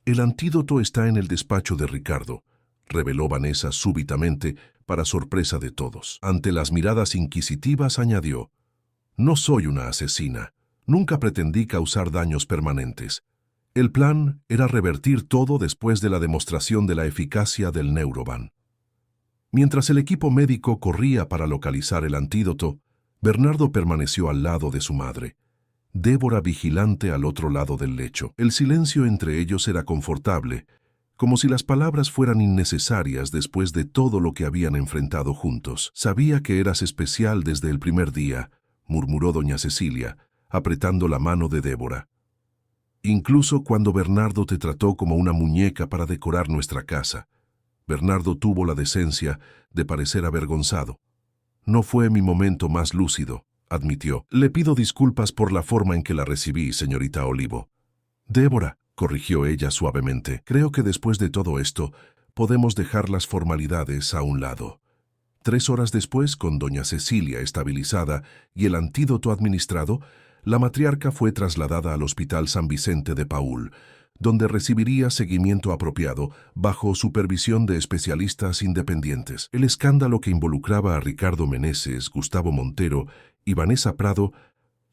El antídoto está en el despacho de Ricardo, reveló Vanessa súbitamente, para sorpresa de todos. Ante las miradas inquisitivas añadió: no soy una asesina. Nunca pretendí causar daños permanentes. El plan era revertir todo después de la demostración de la eficacia del Neurovan. Mientras el equipo médico corría para localizar el antídoto, Bernardo permaneció al lado de su madre, Débora vigilante al otro lado del lecho. El silencio entre ellos era confortable, como si las palabras fueran innecesarias después de todo lo que habían enfrentado juntos. Sabía que eras especial desde el primer día, murmuró doña Cecilia, apretando la mano de Débora. Incluso cuando Bernardo te trató como una muñeca para decorar nuestra casa. Bernardo tuvo la decencia de parecer avergonzado. No fue mi momento más lúcido, admitió. Le pido disculpas por la forma en que la recibí, señorita Olivo. Débora, corrigió ella suavemente, creo que después de todo esto podemos dejar las formalidades a un lado. 3 horas después, con doña Cecilia estabilizada y el antídoto administrado, la matriarca fue trasladada al Hospital San Vicente de Paúl, donde recibiría seguimiento apropiado bajo supervisión de especialistas independientes. El escándalo que involucraba a Ricardo Meneses, Gustavo Montero y Vanessa Prado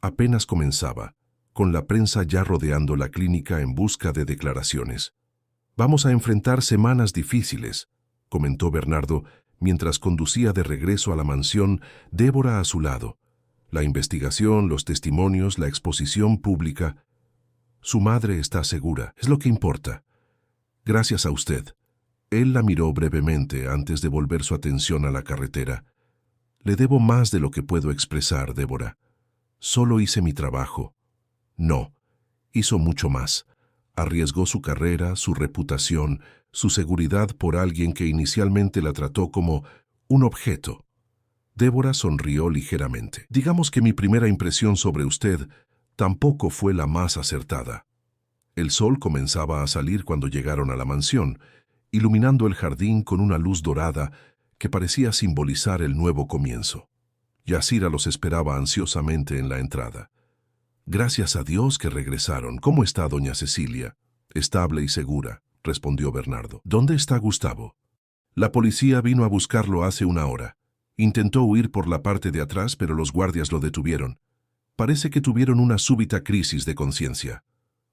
apenas comenzaba, con la prensa ya rodeando la clínica en busca de declaraciones. Vamos a enfrentar semanas difíciles, comentó Bernardo, mientras conducía de regreso a la mansión, Débora a su lado. La investigación, los testimonios, la exposición pública. Su madre está segura, es lo que importa. Gracias a usted. Él la miró brevemente antes de volver su atención a la carretera. Le debo más de lo que puedo expresar, Débora. Solo hice mi trabajo. No, hizo mucho más. Arriesgó su carrera, su reputación, su seguridad por alguien que inicialmente la trató como un objeto. Débora sonrió ligeramente. Digamos que mi primera impresión sobre usted tampoco fue la más acertada. El sol comenzaba a salir cuando llegaron a la mansión, iluminando el jardín con una luz dorada que parecía simbolizar el nuevo comienzo. Yasira los esperaba ansiosamente en la entrada. Gracias a Dios que regresaron. ¿Cómo está doña Cecilia? Estable y segura, respondió Bernardo. ¿Dónde está Gustavo? La policía vino a buscarlo hace 1 hora. Intentó huir por la parte de atrás, pero los guardias lo detuvieron. Parece que tuvieron una súbita crisis de conciencia.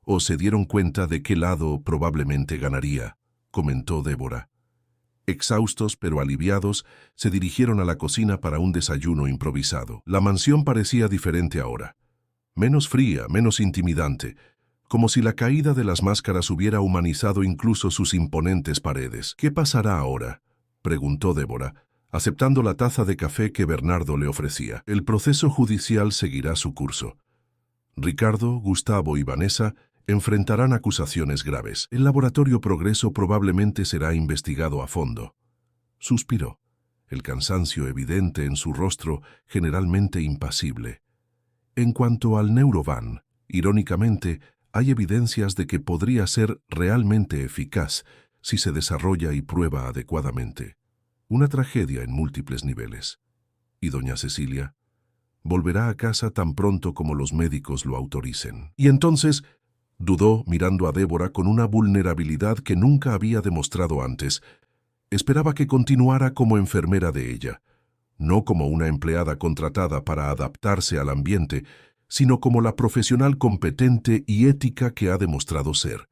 O se dieron cuenta de qué lado probablemente ganaría, comentó Débora. Exhaustos pero aliviados, se dirigieron a la cocina para un desayuno improvisado. La mansión parecía diferente ahora. Menos fría, menos intimidante, como si la caída de las máscaras hubiera humanizado incluso sus imponentes paredes. ¿Qué pasará ahora?, preguntó Débora, aceptando la taza de café que Bernardo le ofrecía. El proceso judicial seguirá su curso. Ricardo, Gustavo y Vanessa enfrentarán acusaciones graves. El laboratorio Progreso probablemente será investigado a fondo. Suspiró, el cansancio evidente en su rostro generalmente impasible. En cuanto al Neurovan, irónicamente, hay evidencias de que podría ser realmente eficaz si se desarrolla y prueba adecuadamente. Una tragedia en múltiples niveles. ¿Y doña Cecilia? Volverá a casa tan pronto como los médicos lo autoricen. Y entonces, dudó mirando a Débora con una vulnerabilidad que nunca había demostrado antes, Esperaba que continuara como enfermera de ella, no como una empleada contratada para adaptarse al ambiente, sino como la profesional competente y ética que ha demostrado ser.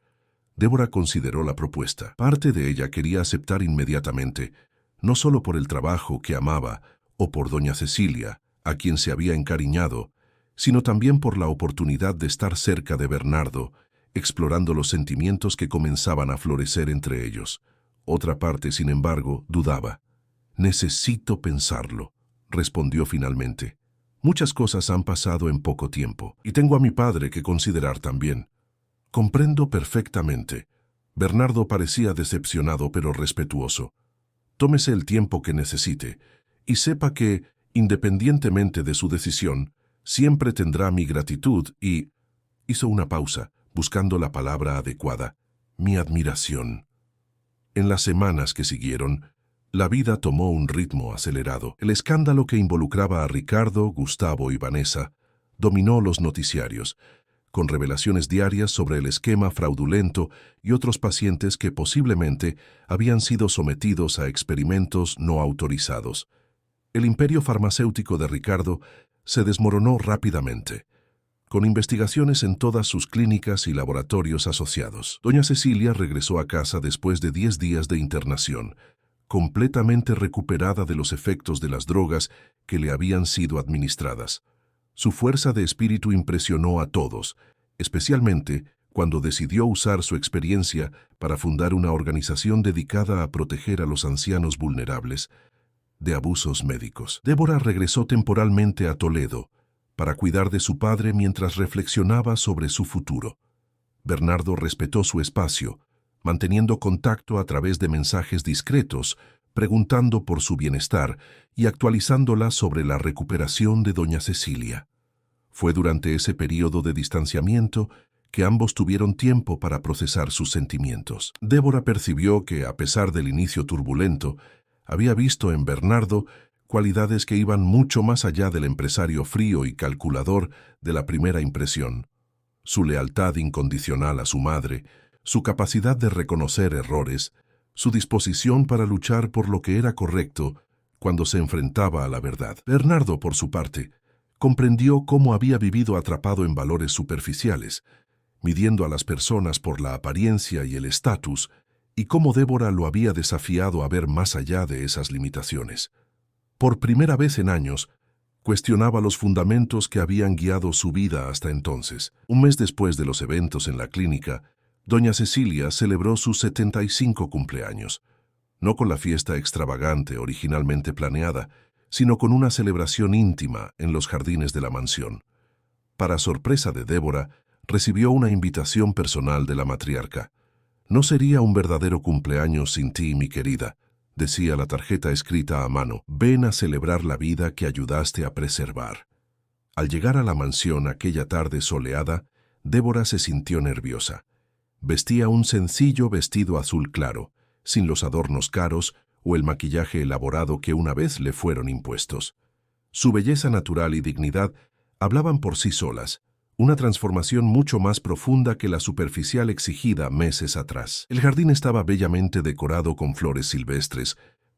Débora consideró la propuesta. Parte de ella quería aceptar inmediatamente, no solo por el trabajo que amaba o por doña Cecilia, a quien se había encariñado, sino también por la oportunidad de estar cerca de Bernardo, explorando los sentimientos que comenzaban a florecer entre ellos. Otra parte, sin embargo, dudaba. «Necesito pensarlo», respondió finalmente. «Muchas cosas han pasado en poco tiempo, y tengo a mi padre que considerar también». «Comprendo perfectamente». Bernardo parecía decepcionado pero respetuoso. «Tómese el tiempo que necesite, y sepa que, independientemente de su decisión, siempre tendrá mi gratitud y...» Hizo una pausa, buscando la palabra adecuada. «Mi admiración». En las semanas que siguieron, la vida tomó un ritmo acelerado. El escándalo que involucraba a Ricardo, Gustavo y Vanessa dominó los noticiarios, con revelaciones diarias sobre el esquema fraudulento y otros pacientes que posiblemente habían sido sometidos a experimentos no autorizados. El imperio farmacéutico de Ricardo se desmoronó rápidamente, con investigaciones en todas sus clínicas y laboratorios asociados. Doña Cecilia regresó a casa después de 10 días de internación, completamente recuperada de los efectos de las drogas que le habían sido administradas. Su fuerza de espíritu impresionó a todos, especialmente cuando decidió usar su experiencia para fundar una organización dedicada a proteger a los ancianos vulnerables de abusos médicos. Débora regresó temporalmente a Toledo para cuidar de su padre mientras reflexionaba sobre su futuro. Bernardo respetó su espacio, manteniendo contacto a través de mensajes discretos, preguntando por su bienestar y actualizándola sobre la recuperación de doña Cecilia. Fue durante ese periodo de distanciamiento que ambos tuvieron tiempo para procesar sus sentimientos. Débora percibió que, a pesar del inicio turbulento, había visto en Bernardo cualidades que iban mucho más allá del empresario frío y calculador de la primera impresión. Su lealtad incondicional a su madre, su capacidad de reconocer errores, su disposición para luchar por lo que era correcto cuando se enfrentaba a la verdad. Bernardo, por su parte, comprendió cómo había vivido atrapado en valores superficiales, midiendo a las personas por la apariencia y el estatus, y cómo Débora lo había desafiado a ver más allá de esas limitaciones. Por primera vez en años, cuestionaba los fundamentos que habían guiado su vida hasta entonces. Un mes después de los eventos en la clínica, doña Cecilia celebró su 75 cumpleaños, no con la fiesta extravagante originalmente planeada, sino con una celebración íntima en los jardines de la mansión. Para sorpresa de Débora, recibió una invitación personal de la matriarca. «No sería un verdadero cumpleaños sin ti, mi querida», decía la tarjeta escrita a mano. «Ven a celebrar la vida que ayudaste a preservar». Al llegar a la mansión aquella tarde soleada, Débora se sintió nerviosa. Vestía un sencillo vestido azul claro, sin los adornos caros o el maquillaje elaborado que una vez le fueron impuestos. Su belleza natural y dignidad hablaban por sí solas, una transformación mucho más profunda que la superficial exigida meses atrás. El jardín estaba bellamente decorado con flores silvestres,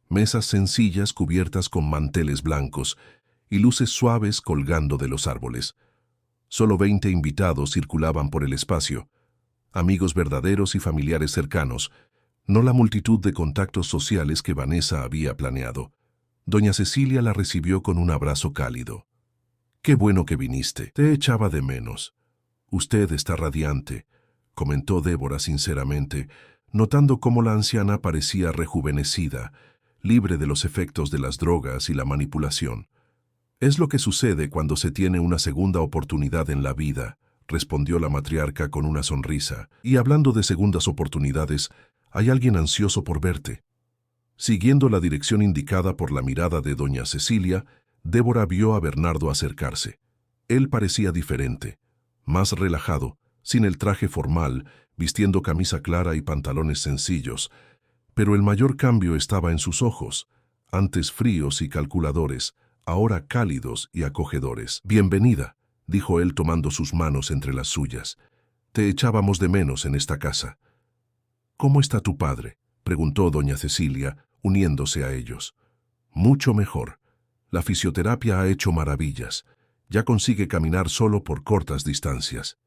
mesas sencillas cubiertas con manteles blancos y luces suaves colgando de los árboles. Solo 20 invitados circulaban por el espacio, amigos verdaderos y familiares cercanos, no la multitud de contactos sociales que Vanessa había planeado. Doña Cecilia la recibió con un abrazo cálido. «Qué bueno que viniste. Te echaba de menos. Usted está radiante», comentó Débora sinceramente, notando cómo la anciana parecía rejuvenecida, libre de los efectos de las drogas y la manipulación. «Es lo que sucede cuando se tiene una segunda oportunidad en la vida», respondió la matriarca con una sonrisa. «Y hablando de segundas oportunidades, hay alguien ansioso por verte». Siguiendo la dirección indicada por la mirada de doña Cecilia, Débora vio a Bernardo acercarse. Él parecía diferente, más relajado, sin el traje formal, vistiendo camisa clara y pantalones sencillos, pero el mayor cambio estaba en sus ojos, antes fríos y calculadores, ahora cálidos y acogedores. «Bienvenida», dijo él tomando sus manos entre las suyas. «Te echábamos de menos en esta casa». «¿Cómo está tu padre?», preguntó doña Cecilia, uniéndose a ellos. Mucho mejor. La fisioterapia ha hecho maravillas. Ya consigue caminar solo por cortas distancias.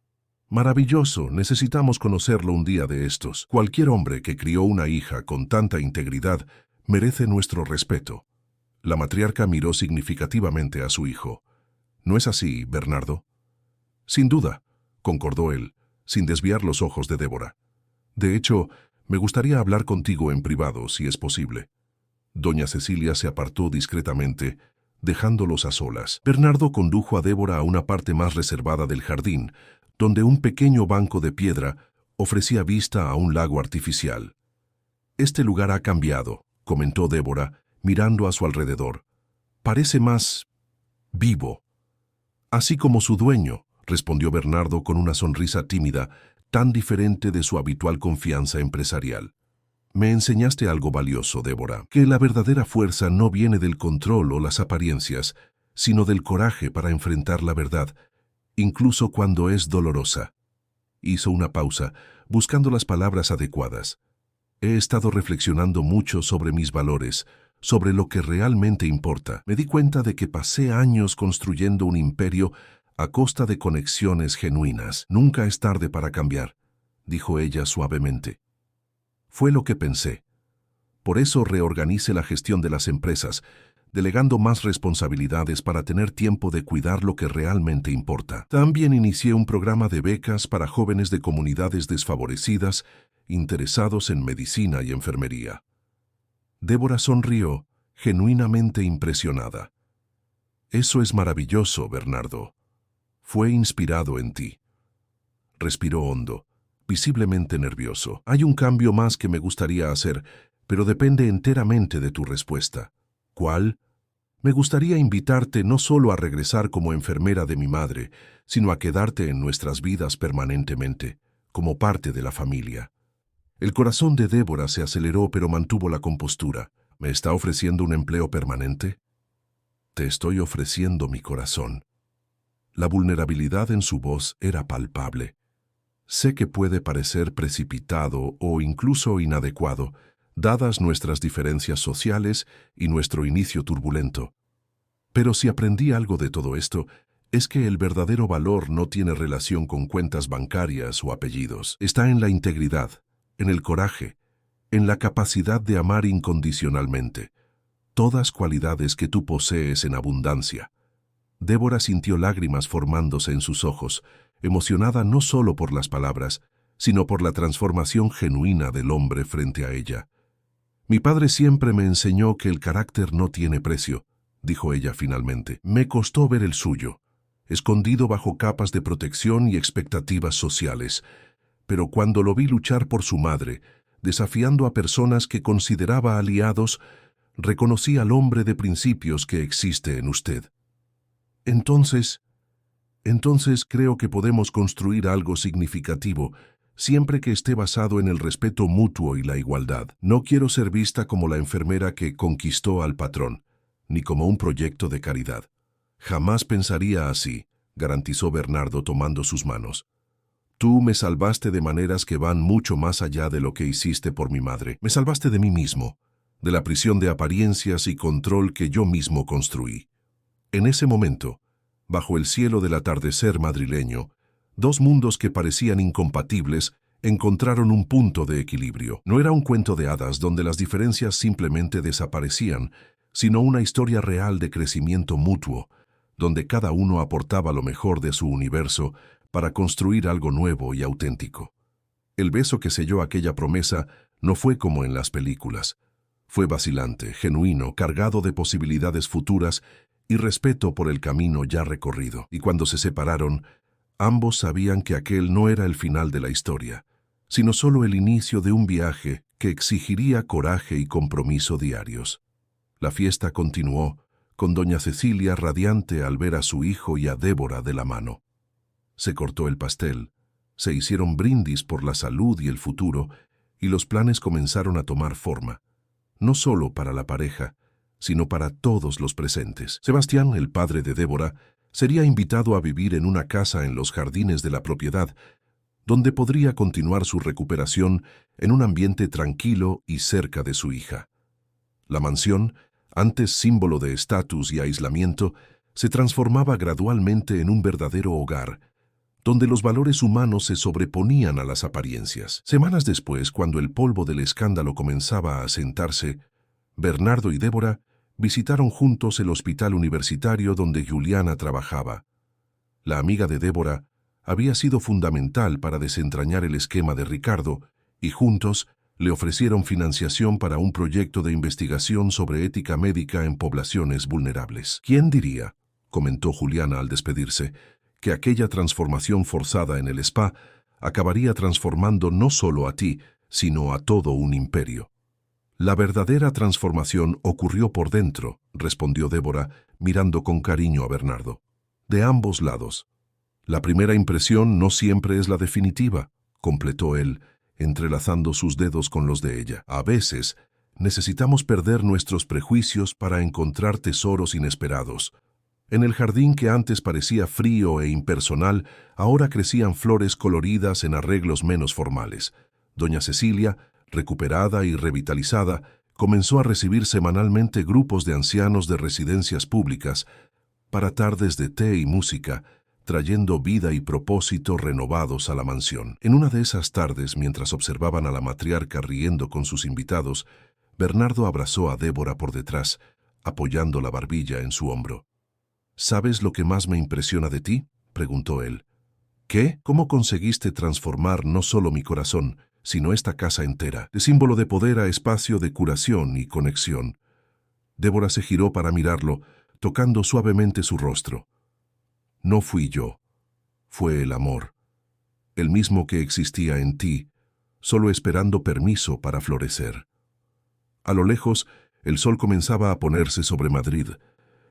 Maravilloso, necesitamos conocerlo un día de estos. Cualquier hombre que crió una hija con tanta integridad merece nuestro respeto. La matriarca miró significativamente a su hijo. ¿No es así, Bernardo? Sin duda, concordó él, sin desviar los ojos de Débora. De hecho, me gustaría hablar contigo en privado, si es posible. Doña Cecilia se apartó discretamente, dejándolos a solas. Bernardo condujo a Débora a una parte más reservada del jardín, donde un pequeño banco de piedra ofrecía vista a un lago artificial. «Este lugar ha cambiado», comentó Débora, mirando a su alrededor. «Parece más vivo». «Así como su dueño», respondió Bernardo con una sonrisa tímida, tan diferente de su habitual confianza empresarial. «Me enseñaste algo valioso, Débora, que la verdadera fuerza no viene del control o las apariencias, sino del coraje para enfrentar la verdad, incluso cuando es dolorosa». Hizo una pausa, buscando las palabras adecuadas. «He estado reflexionando mucho sobre mis valores, sobre lo que realmente importa. Me di cuenta de que pasé años construyendo un imperio a costa de conexiones genuinas. Nunca es tarde para cambiar», dijo ella suavemente. «Fue lo que pensé. Por eso reorganicé la gestión de las empresas, delegando más responsabilidades para tener tiempo de cuidar lo que realmente importa. También inicié un programa de becas para jóvenes de comunidades desfavorecidas interesados en medicina y enfermería». Débora sonrió, genuinamente impresionada. «Eso es maravilloso, Bernardo. Fue inspirado en ti». Respiró hondo, visiblemente nervioso. «Hay un cambio más que me gustaría hacer, pero depende enteramente de tu respuesta». «¿Cuál?» «Me gustaría invitarte no solo a regresar como enfermera de mi madre, sino a quedarte en nuestras vidas permanentemente, como parte de la familia». El corazón de Débora se aceleró, pero mantuvo la compostura. «¿Me está ofreciendo un empleo permanente?» «Te estoy ofreciendo mi corazón». La vulnerabilidad en su voz era palpable. «Sé que puede parecer precipitado o incluso inadecuado, dadas nuestras diferencias sociales y nuestro inicio turbulento. Pero si aprendí algo de todo esto, es que el verdadero valor no tiene relación con cuentas bancarias o apellidos. Está en la integridad, en el coraje, en la capacidad de amar incondicionalmente. Todas cualidades que tú posees en abundancia». Débora sintió lágrimas formándose en sus ojos, emocionada no solo por las palabras, sino por la transformación genuina del hombre frente a ella. «Mi padre siempre me enseñó que el carácter no tiene precio», dijo ella finalmente. «Me costó ver el suyo, escondido bajo capas de protección y expectativas sociales. Pero cuando lo vi luchar por su madre, desafiando a personas que consideraba aliados, reconocí al hombre de principios que existe en usted. Entonces creo que podemos construir algo significativo, siempre que esté basado en el respeto mutuo y la igualdad. No quiero ser vista como la enfermera que conquistó al patrón, ni como un proyecto de caridad». «Jamás pensaría así», garantizó Bernardo tomando sus manos. «Tú me salvaste de maneras que van mucho más allá de lo que hiciste por mi madre. Me salvaste de mí mismo, de la prisión de apariencias y control que yo mismo construí». En ese momento, bajo el cielo del atardecer madrileño, dos mundos que parecían incompatibles encontraron un punto de equilibrio. No era un cuento de hadas donde las diferencias simplemente desaparecían, sino una historia real de crecimiento mutuo, donde cada uno aportaba lo mejor de su universo para construir algo nuevo y auténtico. El beso que selló aquella promesa no fue como en las películas. Fue vacilante, genuino, cargado de posibilidades futuras y respeto por el camino ya recorrido. Y cuando se separaron, ambos sabían que aquel no era el final de la historia, sino solo el inicio de un viaje que exigiría coraje y compromiso diarios. La fiesta continuó, con doña Cecilia radiante al ver a su hijo y a Débora de la mano. Se cortó el pastel, se hicieron brindis por la salud y el futuro, y los planes comenzaron a tomar forma, no solo para la pareja, sino para todos los presentes. Sebastián, el padre de Débora, sería invitado a vivir en una casa en los jardines de la propiedad, donde podría continuar su recuperación en un ambiente tranquilo y cerca de su hija. La mansión, antes símbolo de estatus y aislamiento, se transformaba gradualmente en un verdadero hogar, donde los valores humanos se sobreponían a las apariencias. Semanas después, cuando el polvo del escándalo comenzaba a asentarse, Bernardo y Débora visitaron juntos el hospital universitario donde Juliana trabajaba. La amiga de Débora había sido fundamental para desentrañar el esquema de Ricardo y juntos le ofrecieron financiación para un proyecto de investigación sobre ética médica en poblaciones vulnerables. ¿Quién diría?, comentó Juliana al despedirse, que aquella transformación forzada en el spa acabaría transformando no solo a ti, sino a todo un imperio. La verdadera transformación ocurrió por dentro, respondió Débora, mirando con cariño a Bernardo. De ambos lados. La primera impresión no siempre es la definitiva, completó él, entrelazando sus dedos con los de ella. A veces, necesitamos perder nuestros prejuicios para encontrar tesoros inesperados. En el jardín que antes parecía frío e impersonal, ahora crecían flores coloridas en arreglos menos formales. Doña Cecilia, recuperada y revitalizada, comenzó a recibir semanalmente grupos de ancianos de residencias públicas para tardes de té y música, trayendo vida y propósito renovados a la mansión. En una de esas tardes, mientras observaban a la matriarca riendo con sus invitados, Bernardo abrazó a Débora por detrás, apoyando la barbilla en su hombro. ¿Sabes lo que más me impresiona de ti?, preguntó él. ¿Qué? ¿Cómo conseguiste transformar no solo mi corazón, sino esta casa entera, de símbolo de poder a espacio de curación y conexión? Débora se giró para mirarlo, tocando suavemente su rostro. No fui yo, fue el amor, el mismo que existía en ti, solo esperando permiso para florecer. A lo lejos, el sol comenzaba a ponerse sobre Madrid,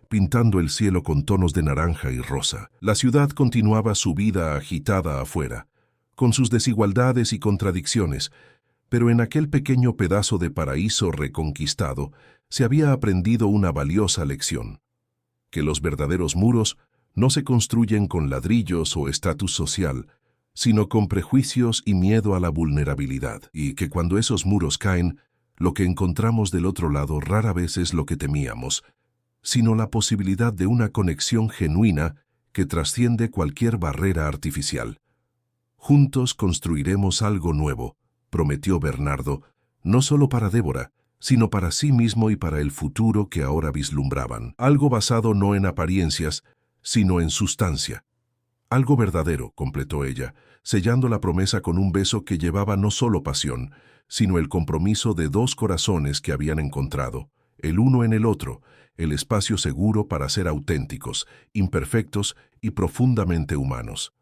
pintando el cielo con tonos de naranja y rosa. La ciudad continuaba su vida agitada afuera, con sus desigualdades y contradicciones, pero en aquel pequeño pedazo de paraíso reconquistado se había aprendido una valiosa lección: que los verdaderos muros no se construyen con ladrillos o estatus social, sino con prejuicios y miedo a la vulnerabilidad, y que cuando esos muros caen, lo que encontramos del otro lado rara vez es lo que temíamos, sino la posibilidad de una conexión genuina que trasciende cualquier barrera artificial. Juntos construiremos algo nuevo, prometió Bernardo, no solo para Débora, sino para sí mismo y para el futuro que ahora vislumbraban. Algo basado no en apariencias, sino en sustancia. Algo verdadero, completó ella, sellando la promesa con un beso que llevaba no solo pasión, sino el compromiso de dos corazones que habían encontrado, el uno en el otro, el espacio seguro para ser auténticos, imperfectos y profundamente humanos.